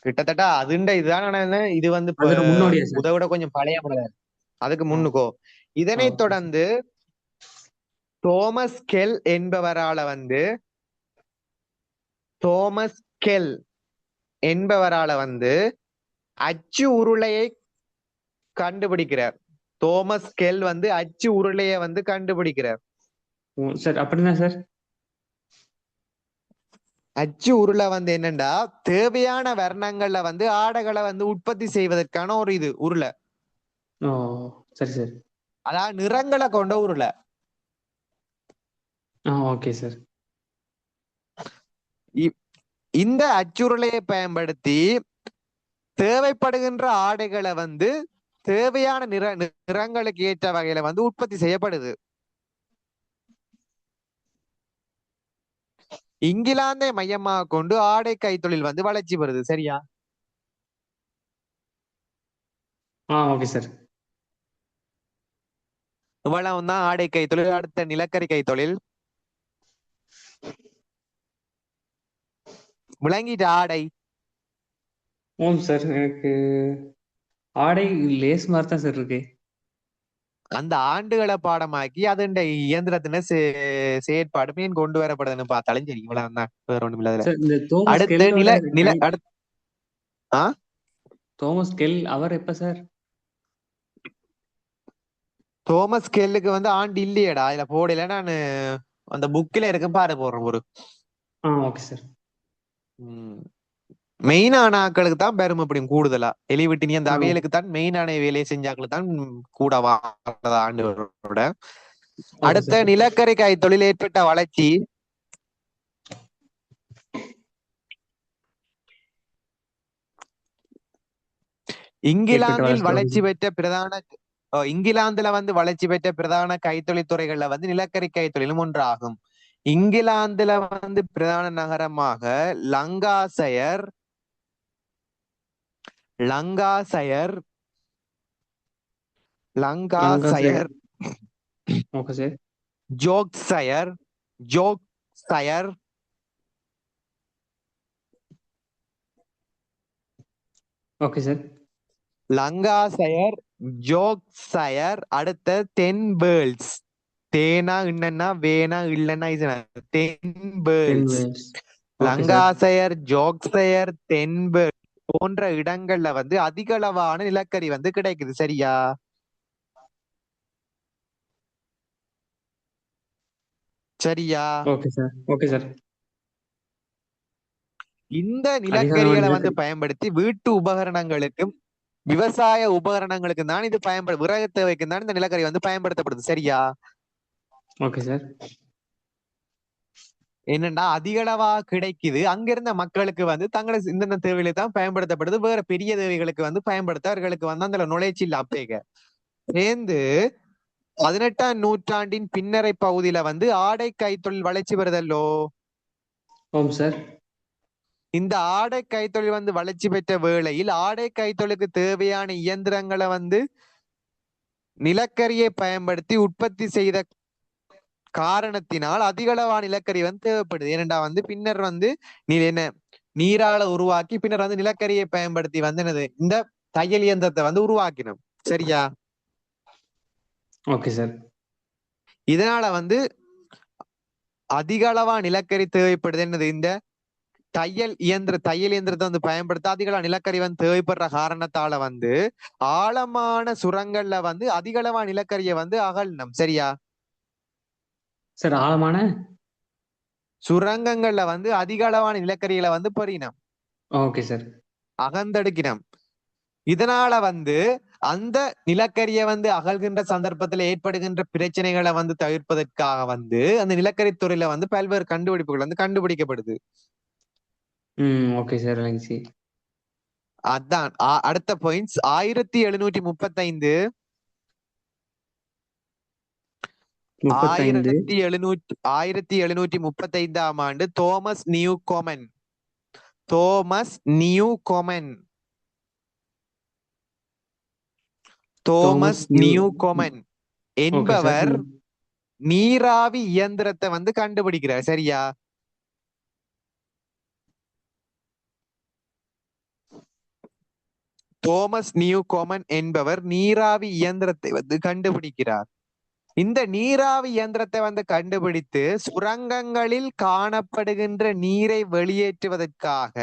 கிட்டத்தட்ட அதுண்ட இதுதான். ஆனா என்ன, இது வந்து இப்ப அதோட முன்னோடியா சார்? உதவிட கொஞ்சம் பழைய முறை. அதுக்கு ஆ முன்னுக்கோ. இதனைத் ஓகே சார். தொடர்ந்து தோமஸ் கெல் என்பவரால வந்து தோமஸ் கெல் என்பவரால வந்து அச்சு உருளையை கண்டுபிடிக்கிறார். தோமஸ் கெல் வந்து அச்சு உருளையை வந்து கண்டுபிடிக்கிறார். சார் அப்படின்னா சார்? அச்சு உருளை வந்து என்னண்டா, தேவையான வர்ணங்கள்ல வந்து ஆடைகளை வந்து உற்பத்தி செய்வதற்கான ஒரு இது உருளை. ஓ சரி சார். அதாவது நிறங்களை கொண்ட உருளை. Okay sir. இந்த அச்சுருளையை பயன்படுத்தி தேவைப்படுகின்ற ஆடைகளை வந்து தேவையான நிறங்களுக்கு ஏற்ற வகையில வந்து உற்பத்தி செய்யப்படுது. இங்கிலாந்தை மையமாக கொண்டு ஆடை கைத்தொழில் வந்து வளர்ச்சி பெறுது சரியா? Okay sir. இவ்வளவு தான் ஆடை கைத்தொழில். அடுத்த நிலக்கரி கைத்தொழில். விளங்கிட்ட ஆடை? ஓம் சார். எனக்கு ஆடை லேஸ் மாதிரி தான் சார் இருக்கு. அந்த ஆண்டுகளை பாடமாக்கி அதுண்ட இயந்திரத்தின செயற்பாடு மீன் கொண்டு வரப்படுதுன்னு பார்த்தாலும் சரி. இவ்வளவு தான், வேற ஒண்ணும் இல்ல அதுல. சார் இந்த தோமஸ் அடுத்த கெல்லோட நில நில கை. அடுத்த தோமஸ் கெல் அவர் எப்ப சார்? தோமஸ் கெல்லுக்கு வந்து ஆண்டு இல்லையடா, இதுல போடல. நான் அந்த புக்ல இருக்க பாரு போடுறேன் ஒரு. Okay sir. மெயினான ஆட்களுக்கு தான் பெருமைப்படும் கூடுதலா. எலிவிட்டினி அந்த அவைகளுக்கு தான் மெயினான வேலையை செஞ்சாக்களுக்கு தான் கூட வாழ்றத ஆண்டவரோட. ஓகே அடுத்த சார். நிலக்கரி காய் தொழில் ஏற்பட்ட வளர்ச்சி. இங்கிலாந்தில் வளர்ச்சி பெற்ற பிரதான இங்கிலாந்துல வந்து வளர்ச்சி பெற்ற பிரதான கைத்தொழில் துறைகள்ல வந்து நிலக்கரி கைத்தொழிலும் ஒன்றாகும். இங்கிலாந்துல வந்து பிரதான நகரமாக Lancashire Lancashire Lancashire okay sir. Yorkshire Yorkshire okay sir. Lancashire Yorkshire. அடுத்த தென் வேர்ல்ஸ். தேனா இன்னன்னா வேனா இல்லன்னா தென் வேர்ல்ஸ். லங்காசயர் ஜோக்சயர் தென்பேர்ல் போன்ற இடங்கள்ல வந்து அதிக அளவான நிலக்கரி வந்து கிடைக்குது சரியா? சரியா? Okay sir. Okay sir. இந்த நிலக்கரிகளை வந்து பயன்படுத்தி வீட்டு உபகரணங்களுக்கும் விவசாய உபகரணங்களுக்கும் தான் இது விறகு தேவைக்கும் தான் இந்த நிலக்கரி வந்து பயன்படுத்தப்படுது சரியா? Okay sir. என்னன்னா அதிகளவா கிடைக்குது. அங்க இருந்த மக்களுக்கு வந்து தங்களை இந்த தேவையில தான் பயன்படுத்தப்படுது. வேற பெரிய தேவைகளுக்கு வந்து பயன்படுத்த அவர்களுக்கு வந்து அந்த நுழைச்சி இல்ல அப்பேக சேர்ந்து 18ஆம் நூற்றாண்டின் பின்னரை பகுதியில வந்து ஆடை கைத்தொழில் வளர்ச்சி வருதல்லோ. ஓம் சார். இந்த ஆடை கைத்தொழில் வந்து வளர்ச்சி பெற்ற வேளையில் ஆடை கைத்தொழிலுக்கு தேவையான இயந்திரங்களை வந்து நிலக்கரியை பயன்படுத்தி உற்பத்தி செய்த காரணத்தினால் அதிகளவான நிலக்கரி வந்து தேவைப்படுது. ஏனெண்டா வந்து பின்னர் வந்து நீ என்ன நீரால உருவாக்கி பின்னர் வந்து நிலக்கரியை பயன்படுத்தி வந்து என்னது இந்த தையல் இயந்திரத்தை வந்து உருவாக்கினோம். சரியா? Okay sir. இதனால வந்து அதிக அளவா நிலக்கரி தேவைப்படுது. என்னது இந்த தையல் இயந்திரத்தை வந்து பயன்படுத்த அதிக அளவு நிலக்கரி வந்து தேவைப்படுற காரணத்தால வந்து ஆழமான சுரங்கள்ல வந்து அதிக அளவா நிலக்கரியை வந்து அகழ்னம். சரியா? சார் ஆழமான சுரங்கங்கள்ல வந்து அதிக அளவான நிலக்கரிகளை வந்து பெறினம், ஓகே சார். அகழ்ந்தெடுக்கினம். இதனால வந்து அந்த நிலக்கரியை வந்து அகழ்கின்ற சந்தர்ப்பத்தில் ஏற்படுகின்ற பிரச்சனைகளை வந்து தவிர்ப்பதற்காக வந்து அந்த நிலக்கரி துறையில வந்து பல்வேறு கண்டுபிடிப்புகள் வந்து கண்டுபிடிக்கப்படுது. Okay sir, விளங்கிச்சு. அதான் அடுத்த பாயிண்ட்ஸ் 1735 35. 1735ஆம் ஆண்டு Thomas Thomas new. Newcomen okay sir. என்பவர் நீராவி இயந்திரத்தை வந்து கண்டுபிடிக்கிறார். சரியா? தோமஸ் நியூகோமன் என்பவர் நீராவி இயந்திரத்தை வந்து கண்டுபிடிக்கிறார். இந்த நீராவி இயந்திரத்தை வந்து கண்டுபிடித்து சுரங்கங்களில் காணப்படுகின்ற நீரை வெளியேற்றுவதற்காக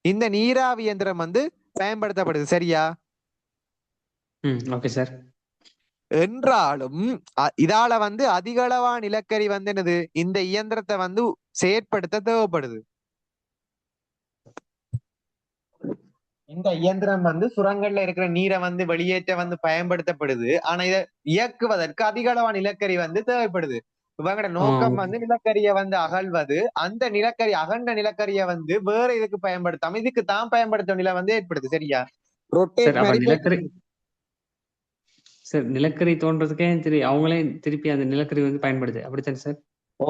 இந்த நீராவி இயந்திரம் வந்து பயன்படுத்தப்படுது. சரியா? Okay sir. என்றாலும் இதால வந்து அதிக அளவா நிலக்கரி வந்து என்னது இந்த இயந்திரத்தை வந்து செயற்படுத்த தேவைப்படுது. இந்த இயந்திரம் வந்து சுரங்கள்ல இருக்கிற நீரை வந்து வெளியேற்ற வந்து பயன்படுத்தப்படுது. ஆனா இதை இயக்குவதற்கு அதிக அளவா நிலக்கரி வந்து தேவைப்படுது. இவங்களோட நோக்கம் வந்து நிலக்கரியை வந்து அகழ்வது, அந்த நிலக்கரி அகண்ட நிலக்கரியை வந்து வேற இதுக்கு பயன்படுத்தாம இதுக்கு தான் பயன்படுத்த நிலை வந்து ஏற்படுது. சரியா? சார் ரொட்டேட் அப்ப மாதிரி நிலக்கரி சார் நிலக்கரி தோன்றதுக்கே அவங்களே திருப்பி அந்த நிலக்கரி வந்து பயன்படுது, அப்படித்தானே சார்? ஓ,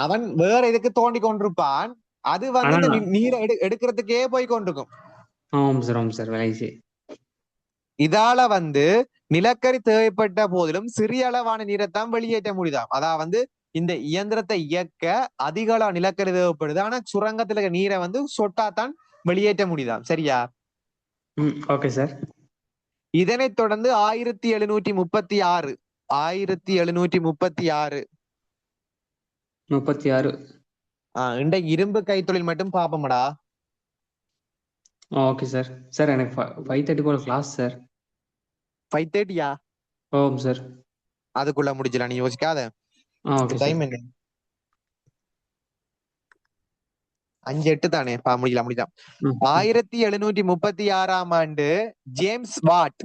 அவன் வேற இதுக்கு தோண்டி கொண்டிருப்பான், அது வந்து ஆனா இந்த நீரை எடுக்கிறதுக்கே போய் கொண்டிருக்கும். ஆமாம் சார், ஆமாம் சார், விளங்கிச்சு. இதால வந்து நிலக்கரி தேவைப்பட்ட போதிலும் சிறிய அளவான நீரைத்தான் வெளியேற்ற முடியுதாம். அதான் வந்து இந்த இயந்திரத்தை இயக்க அதிக அளவு நிலக்கரி தேவைப்படுது. ஆனா சுரங்கத்துல இருக்க நீரை வந்து சொட்டாத்தான் வெளியேற்ற முடியுதாம். சரியா? Okay sir. இதனைத் தொடர்ந்து 1736 1736 36. இன்றைக்கு இரும்பு கைத்தொழில் மட்டும் பாப்போம்டா. Okay sir. சார் எனக்கு 5:30 போல கிளாஸ் சார். 5:30யா? ஓம் சார். அதுக்குள்ள முடிச்சிடலாம், நீ யோசிக்காத. Okay sir. டைம் என்ன? 5:08 தானே? முடியலாம். 1736ஆம் ஆண்டு ஜேம்ஸ் வாட்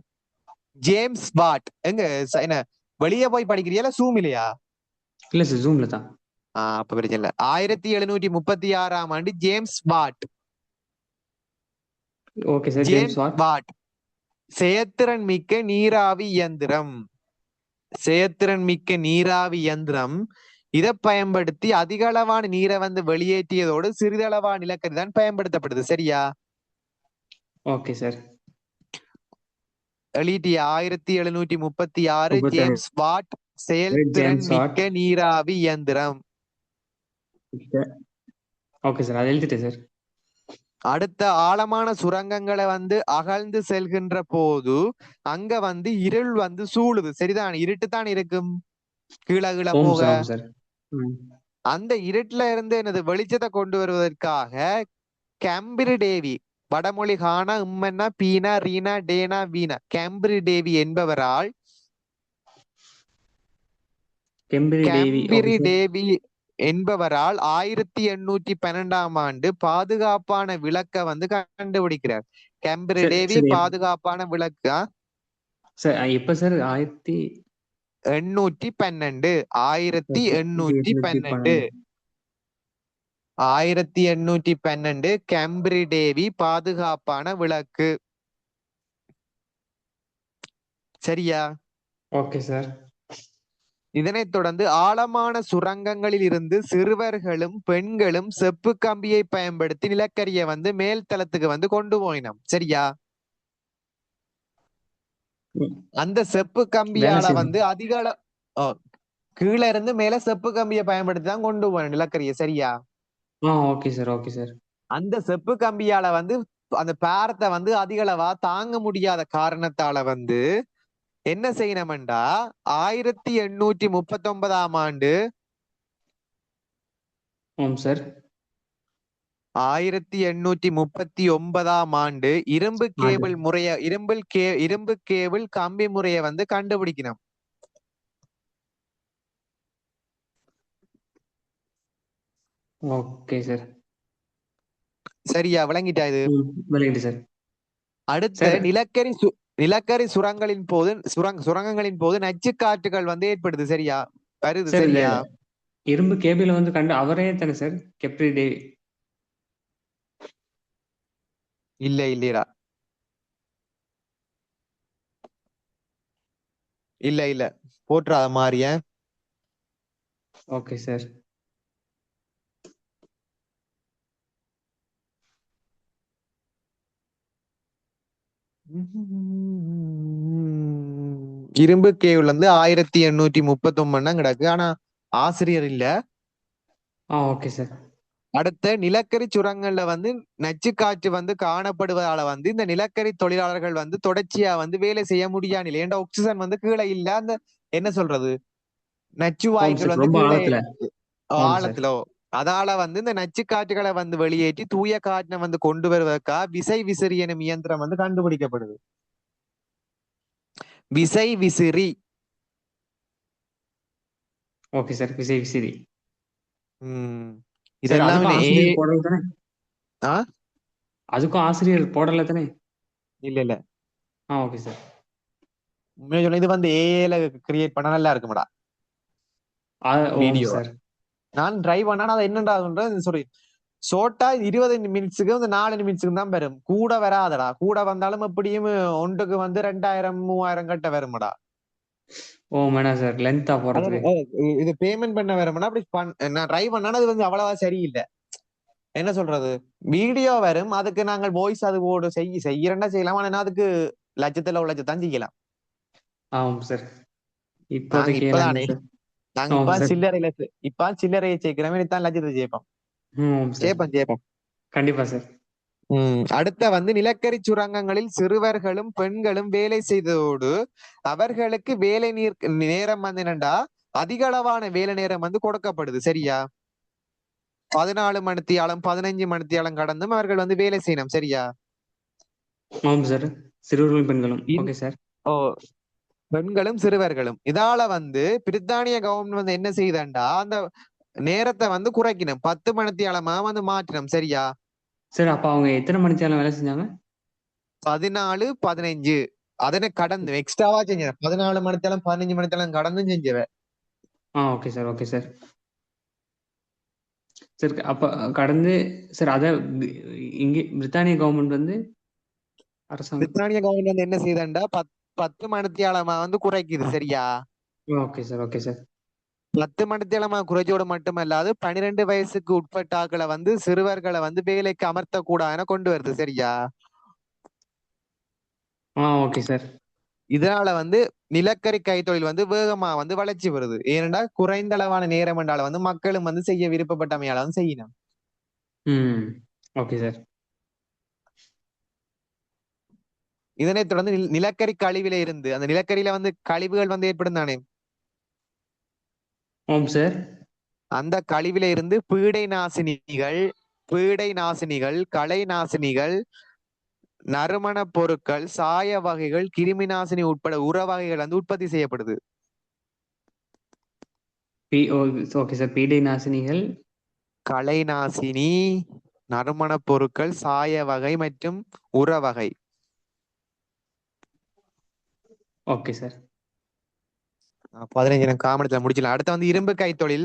எங்க என்ன வெளியே போய் படிக்கிறியா ஜூம் இல்லையா? இல்ல சார், ஜூம்ல தான். அப்ப பிரச்சனை இல்ல. 1736ஆம் ஆண்டு James Watt okay sir. James Watt செயற்திறன் மிக்க நீராவி இயந்திரம் இதை பயன்படுத்தி அதிக அளவான நீரை வந்து வெளியேற்றியதோடு சிறிதளவான நிலக்கரி தான் பயன்படுத்தப்படுது. சரியா? Okay sir. எழுதிய 1736 ஜேம்ஸ் வாட் செயல்திறன் மிக்க நீராவி இயந்திரம். ஓகே சார், அதை எழுதிட்டேன் சார். அடுத்த ஆழமான சுரங்கங்களை வந்து அகழ்ந்து செல்கின்ற போது அங்க வந்து இருள் வந்து சூழுது. சரிதான்? இருட்டு தான் இருக்கும் கீழே போக. சார். அந்த இருட்டுல இருந்து எனது வெளிச்சத்தை கொண்டு வருவதற்காக கேம்பிரி டேவி, வடமொழி ஹானா உம்மன்னா பீனா ரீனா டேனா வீனா, கேம்பிரி டேவி என்பவரால் கேம்பிரி டேவி என்பவரால் 1812ஆம் ஆண்டு பாதுகாப்பான விளக்க வந்து கண்டுபிடிக்கிறார். கேம்பிரி டேவி பாதுகாப்பான விளக்கு. சார் எப்ப சார்? 1812. 1812 கேம்பிரி டேவி பாதுகாப்பான விளக்கு. சரியா? Okay sir. இதனைத் தொடர்ந்து ஆழமான சுரங்கங்களில் இருந்து சிறுவர்களும் பெண்களும் செப்பு கம்பியை பயன்படுத்தி நிலக்கரியை வந்து மேல் தளத்துக்கு வந்து கொண்டு போயினோம். சரியா? ம், அந்த செப்பு வேலை கம்பியால செய்யணும். வந்து அதிக ஓ, கீழே இருந்து மேல செப்பு கம்பியை பயன்படுத்தி தான் கொண்டு போகணும் நிலக்கரியை. சரியா? Okay sir, okay sir. அந்த செப்பு கம்பியால வந்து அந்த பாரத்தை வந்து அதிக அளவா தாங்க முடியாத காரணத்தால வந்து என்ன செய்யணும்டா 1839 ஆம் சார். 1839 ஆண்டு. இரும்பு கேபிள் கம்பி முறைய வந்து கண்டுபிடிக்கணும். Okay sir. சரியா? விளங்கிட்டா இது? விளையாண்டு சார். அடுத்த சார். நிலக்கரி சுரங்கங்களின் போது நச்சு காற்றுகள் வந்து ஏற்படுது. சரியா? வருது. சார், இந்த சரியா? இரும்பு கேபிள வந்து கண்டு அவரே தானே சார்? கெப்ரி டே. இல்லடா. இல்ல போட்டுறாத மாறிய. Okay sir. இரும்பு கேபிள் வந்து 1839 கிடக்கு. ஆனா ஆசிரியர் இல்ல. Okay sir. அடுத்த நிலக்கரி சுரங்கங்கள்ல வந்து நச்சு காற்று வந்து காணப்படுவதால வந்து இந்த நிலக்கரி தொழிலாளர்கள் வந்து தொடர்ச்சியா வந்து வேலை செய்ய முடியாது. ஏன்டா ஆக்சிஜன் வந்து கீழே இல்ல. அந்த என்ன சொல்றது, நச்சு ஆம் வாயுக்கள் சார். வந்து ரொம்ப கீழே ஆழத்துல. ஆம் சார். ஆழத்திலோ. அதால வந்து இந்த நச்சு காற்றுகளை வந்து வெளியேற்றி தூய காற்றினை வந்து கொண்டு வருவதற்காக விசை விசிறி எனும் இயந்திரம் வந்து கண்டுபிடிக்கப்படுது. விசை விசிறி. Okay sir. விசை விசிறி. உம் சார், இதெல்லாம் அதுக்கும் ஏ ஆசிரியர் போடல தானே? ஆ அதுக்கும் ஆசிரியர் போடல தானே? இல்ல. Okay sir. உண்மையை சொல்ல இது வந்து ஏல கிரியேட் பண்ண நல்லா இருக்கும்டா ஓம் வீடியோ. சார். நான் ட்ரை பண்ணா அது என்னடா சாரி, ஷோர்ட்டா 20 மினிட்ஸுக்கு வந்து 4 நிமிஷத்துக்கு தான் வரும். கூட வராதடா. கூட வந்தாலும் எப்படியும் ஒன்றுக்கு வந்து 2000 3000 கட்ட வரும்டா. வேணாம் சார், லென்த்தா அது போறதுக்கு. இது பேமெண்ட் பண்ண வரும்னா அப்படி நான் ட்ரை பண்ணா அது வந்து அவ்வளவா சரியில்லை. என்ன சொல்றது, வீடியோ வரும், அதுக்கு நாங்கள் வாய்ஸ் அது போடு செய்யறேன்னா செய்யலாம். ஆனா அதுக்கு லட்சத்துல ஒரு லட்சத்தான் செய்யலாம். ஆமாம் சார். நாங்க இப்போதைக்கு இல்ல இப்பதானே சார். நாங்க ஆமாம் சார். இப்ப சில்லறையை சேர்க்கிறோமே தான் லட்சத்தை சேர்ப்போம். ஆமாம் சார். சேர்ப்போம். கண்டிப்பா சார். அடுத்த வந்து நிலக்கரி சுரங்கங்களில் சிறுவர்களும் பெண்களும் வேலை செய்ததோடு அவர்களுக்கு நேரம் வந்து என்னண்டா அதிக அளவான வேலை நேரம் வந்து கொடுக்கப்படுது. சரியா? 14 மணித்தியாலம் 15 மணித்தியாலம் கடந்தும் அவர்கள் வந்து வேலை செய்யணும். சரியா? ஆமாம் சார். சிறுவர்களும் பெண்களும். இன் ஓகே சார். ஓ பெண்களும் சிறுவர்களும். இதால வந்து பிரித்தானிய கவர்மெண்ட் வந்து என்ன செய்தண்டா அந்த நேரத்தை வந்து குறைக்கணும். 10 மணித்தியாலமா வந்து மாற்றணும். சரியா? சார், அப்ப அவங்க எத்தனை மணித்தியாலம் வேலை செஞ்சாங்க? 14 15 அதனை கடந்து எக்ஸ்ட்ராவா செஞ்சவன். 14 மணித்தேலம் 15 மணித்தேலம் கடந்தும் செஞ்சவன். Okay sir. Okay sir. Sir, அப்ப கடந்து சார், அத இங்க பிரித்தானிய கவர்மெண்ட் வந்து அரசாங்கம். பிரித்தானிய கவர்மெண்ட் வந்து என்ன செய்தண்டா 10 மணித்தியாலமா வந்து குறைக்குது. சரியா? Okay sir. Okay sir. 10 மணித்தியாலமா குறைச்சோடு மட்டுமல்லாது 12 வயசுக்கு உட்பட்ட ஆட்களை வந்து சிறுவர்களை வந்து வேலைக்கு அமர்த்த கூடாதுன்னு கொண்டு வருது. சரியா? Okay sir. இதனால வந்து நிலக்கரி கைத்தொழில் வந்து வேகமா வந்து வளர்ச்சி வருது. ஏனென்றா குறைந்த அளவான நேரம் என்றால வந்து மக்களும் வந்து செய்ய விருப்பப்பட்டமையால வந்து செய்யணும். ம். Okay sir. இதனைத் தொடர்ந்து நிலக்கரி கழிவில இருந்து அந்த நிலக்கரியில வந்து கழிவுகள் வந்து ஏற்படும் தானே. ஆம் சார். அந்த கழிவில இருந்து பீடை நாசினிகள், கலை நாசினிகள், நறுமணப் பொருட்கள், சாய வகைகள், கிருமி நாசினி உட்பட உர வகைகள் வந்து உற்பத்தி செய்யப்படுது. Okay sir. பீடை நாசினிகள். கலை நாசினி, நறுமணப் பொருட்கள், சாய வகை மற்றும் உர வகை. Okay sir. 15 காமனத்துல முடிச்சலாம். அடுத்து வந்து இரும்பு கைத்தொழில்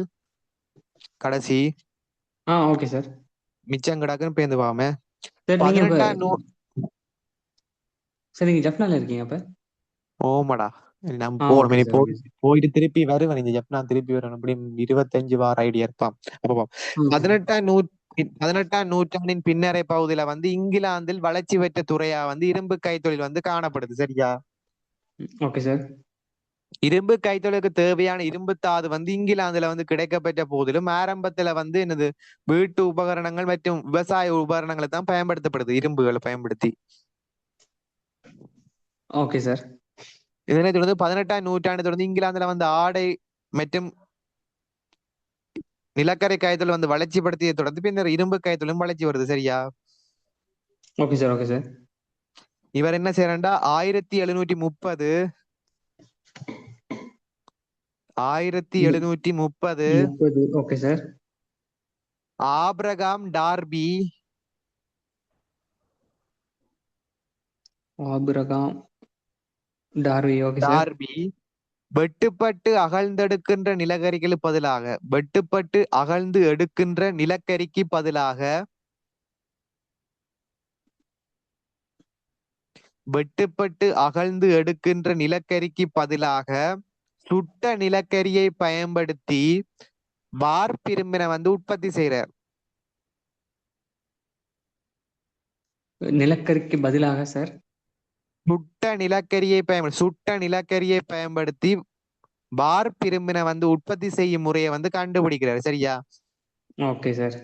கடைசி. Okay sir. மிச்சம் கிடக்குன்னு பேருந்து பாமே. சார் நீங்க இப்ப 18ஆம் நூ சார் நீங்க ஜப்னால இருக்கீங்க அப்ப? ஓமடா. நம்ம போகணும். ஓகே இனி சார், ஓகே சார். போயிட்டு திருப்பி வருவேன். இந்த ஜப்னா திருப்பி வரணும். அப்படி 25 வார ஐடியா இருப்பான். அப்போ ஓகே சார். 18ஆம் நூற்றாண்டின் பின்னரை பகுதியில வந்து இங்கிலாந்தில் வளர்ச்சி பெற்ற துறையா வந்து இரும்பு கைத்தொழில் வந்து காணப்படுது. சரியா? Okay sir. இரும்பு கைத்தொழிலுக்கு தேவையான இரும்பு தாது வந்து இங்கிலாந்துல வந்து கிடைக்கப்பெற்ற போதிலும் ஆரம்பத்துல வந்து என்னது வீட்டு உபகரணங்கள் மற்றும் விவசாய உபகரணங்களை தான் பயன்படுத்தப்படுது இரும்புகளை பயன்படுத்தி. Okay sir. இதனைத் தொடர்ந்து 18ஆம் நூற்றாண்டை தொடர்ந்து இங்கிலாந்துல வந்து ஆடை மற்றும் நிலக்கரி கைத்தொழில் வந்து வளர்ச்சிப்படுத்திய தொடர்ந்து பின்னர் இரும்பு கைத்தொழிலும் வளர்ச்சி வருது. சரியா? Okay sir, okay sir. இவர் என்ன செய்யறாண்டா 1730 1730 30. Okay sir. Abraham Abraham Darby. Okay sir. Darby வெட்டுப்பட்டு அகழ்ந்தெடுக்கின்ற நிலக்கரிக்கு பதிலாக வெட்டுப்பட்டு அகழ்ந்து எடுக்கின்ற நிலக்கரிக்கு பதிலாக வெட்டுப்பட்டு அகழ்ந்து எடுக்கின்ற நிலக்கரிக்கு பதிலாக சுட்ட நிலக்கரியை பயன்படுத்தி வார்ப்பிரும்பினை வந்து உற்பத்தி செய்யறார். நிலக்கரிக்கு பதிலாக சார்? சுட்ட நிலக்கரியை பயன்படுத்தி வார்ப்பிரும்பினை வந்து உற்பத்தி செய்யும் முறையை வந்து கண்டுபிடிக்கிறார். சரியா? Okay sir.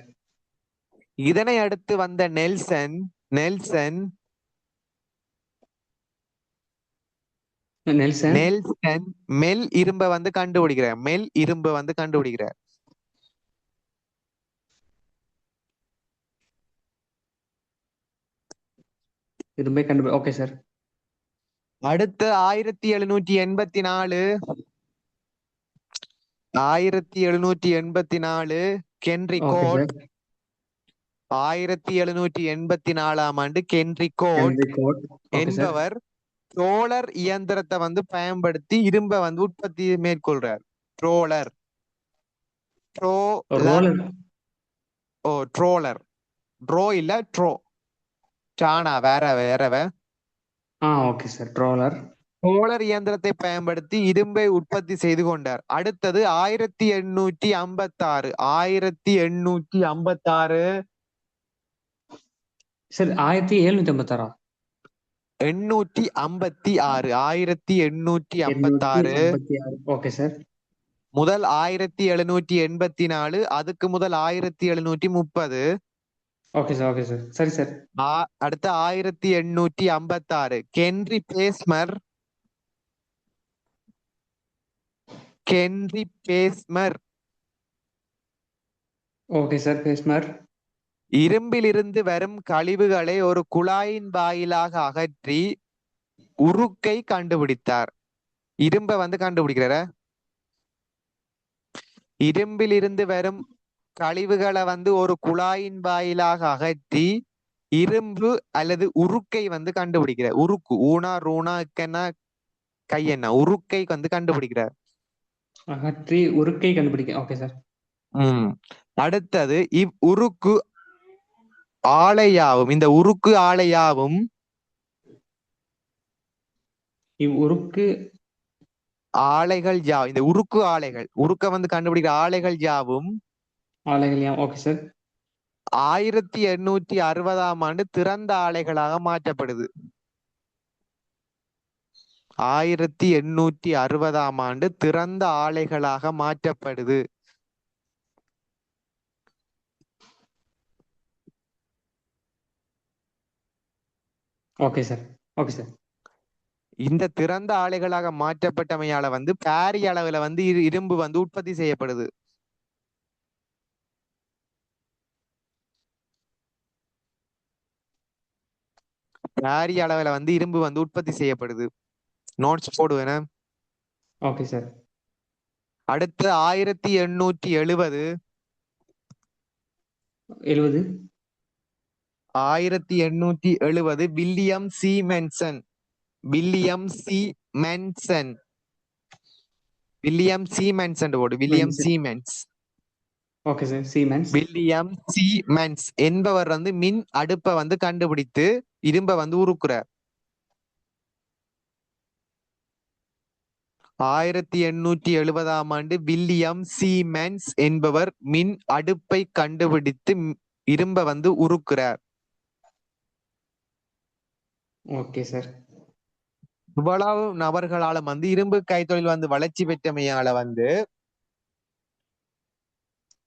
இதனை அடுத்து வந்த நெல்சன் நெல்சன் நெல்சன் நெல்சன் மெல் இரும்பை வந்து கண்டுபிடிக்கிறார். இரும்பை கண்டுபிடி. Okay sir. அடுத்து 1784 கென்ரி ஓகே கோட். சார். 1784ஆம் ஆண்டு Henry Cort Henry Cort. Okay sir. என்பவர் ரோலர் இயந்திரத்தை வந்து பயன்படுத்தி இரும்பை வந்து உற்பத்தி மேற்கொள்றார். Roller roller roller. ட்ரோலர் ட்ரோ இல்ல ட்ரோ டானா வேறவ. Okay sir. ரோலர். ரோலர் இயந்திரத்தை பயன்படுத்தி இரும்பை உற்பத்தி செய்து கொண்டார். அடுத்தது 1856 சார் 1756. 1856 okay sir. முதல் 1784 அதுக்கு முதல் 1730 ஓகே சார், ஓகே சார். சரி சார். அடுத்து 1856 கென்ரி பேஸ்மர் ஓகே சார். பேஸ்மர். இரும்பிலிருந்து வரும் கழிவுகளை ஒரு குழாயின் வாயிலாக அகற்றி உருக்கை கண்டுபிடித்தார். இரும்பை வந்து கண்டுபிடிக்கிறார. இரும்பிலிருந்து வரும் கழிவுகளை வந்து ஒரு குழாயின் வாயிலாக அகற்றி இரும்பு அல்லது உருக்கை வந்து கண்டுபிடிக்கிறார். உருக்கு ஊனா ரூனா இக்கன்னா கையென்ன உருக்கை வந்து கண்டுபிடிக்கிறார். அகற்றி உருக்கை கண்டுபிடிக்க. Okay sir. அடுத்தது உருக்கு ஆலையாவும் இந்த உருக்கு ஆலையாவும் இவ்வுருக்கு ஆலைகள் இந்த உருக்கு ஆலைகள் உருக்க வந்து கண்டுபிடிக்கிற ஆலைகள் யாவும் ஆலைகள். Okay sir. 1860ஆம் ஆண்டு திறந்த ஆலைகளாக மாற்றப்படுது. 1860ஆம் ஆண்டு திறந்த ஆலைகளாக மாற்றப்படுது. Okay sir. Okay sir. இந்த திறந்த ஆலைகளாக மாற்றப்பட்டமையால வந்து பாரிய அளவுல வந்து இரும்பு வந்து உற்பத்தி செய்யப்படுது. பாரிய அளவுல வந்து இரும்பு வந்து உற்பத்தி செய்யப்படுது. நோட்ஸ் போடுவேன். Okay sir. அடுத்து 1870 1870 வில்லியம் சி மென்சன் போடு. William siemens okay sir. Siemens. William siemens என்பவர் வந்து மின் அடுப்பை வந்து கண்டுபிடித்து இரும்பை வந்து உருக்குறார். 1870ஆம் ஆண்டு வில்லியம் சீமென்ஸ் என்பவர் மின் அடுப்பை கண்டுபிடித்து இரும்பை வந்து உருக்குறார். Okay sir. இவ்வளவு நபர்களால வந்து இரும்பு கைத்தொழில் வந்து வளர்ச்சி பெற்றமையால வந்து சார்.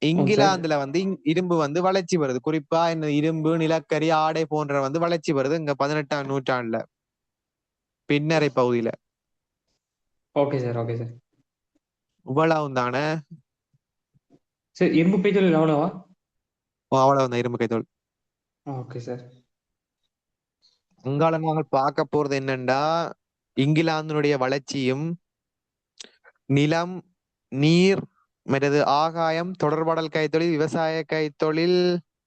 இங்கிலாந்துல வந்து இரும்பு வந்து வளர்ச்சி வருது. குறிப்பா இந்த இரும்பு, நிலக்கரி, ஆடை போன்ற வந்து வளர்ச்சி வருது இங்க 18ஆம் நூற்றாண்டுல பின்னரை பகுதியில. Okay sir. Okay sir. இவ்வளவு தானே. சார் இரும்பு கைத்தொழில் எவ்வளவா? அவ்வளவுதான் இரும்பு கைத்தொழில். Okay sir. அங்கால நாங்கள் பார்க்க போறது என்னன்னா இங்கிலாந்தினுடைய வளர்ச்சியும் நிலம், நீர், மற்றது ஆகாயம், தொடர்பாடல் கைத்தொழில், விவசாய கைத்தொழில்,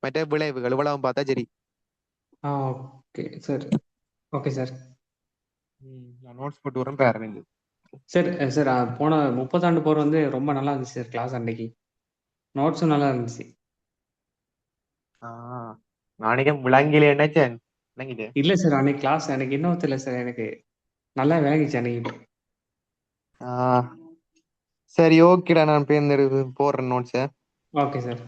மற்ற விளைவுகள் இவ்வளவு பார்த்தா சரி. Okay sir. Okay sir. நான் நோட்ஸ் போட்டு வரேன் பாருங்க. சார் சார் போன 30 ஆண்டு போர் வந்து ரொம்ப நல்லா இருந்துச்சு சார். கிளாஸ் அன்னைக்கு நோட்ஸும் நல்லா இருந்துச்சு. நாளைக்கு விளங்கில என்னச்சேன் விளங்கிட்டு. இல்ல சார் அன்னைக்கு கிளாஸ் எனக்கு இன்னும் தெரியல சார். எனக்கு நல்லா விளங்கிச்சு அன்னைக்கு. சரி ஓகேடா, நான் போடுறேன் நோட்ஸை. Okay sir.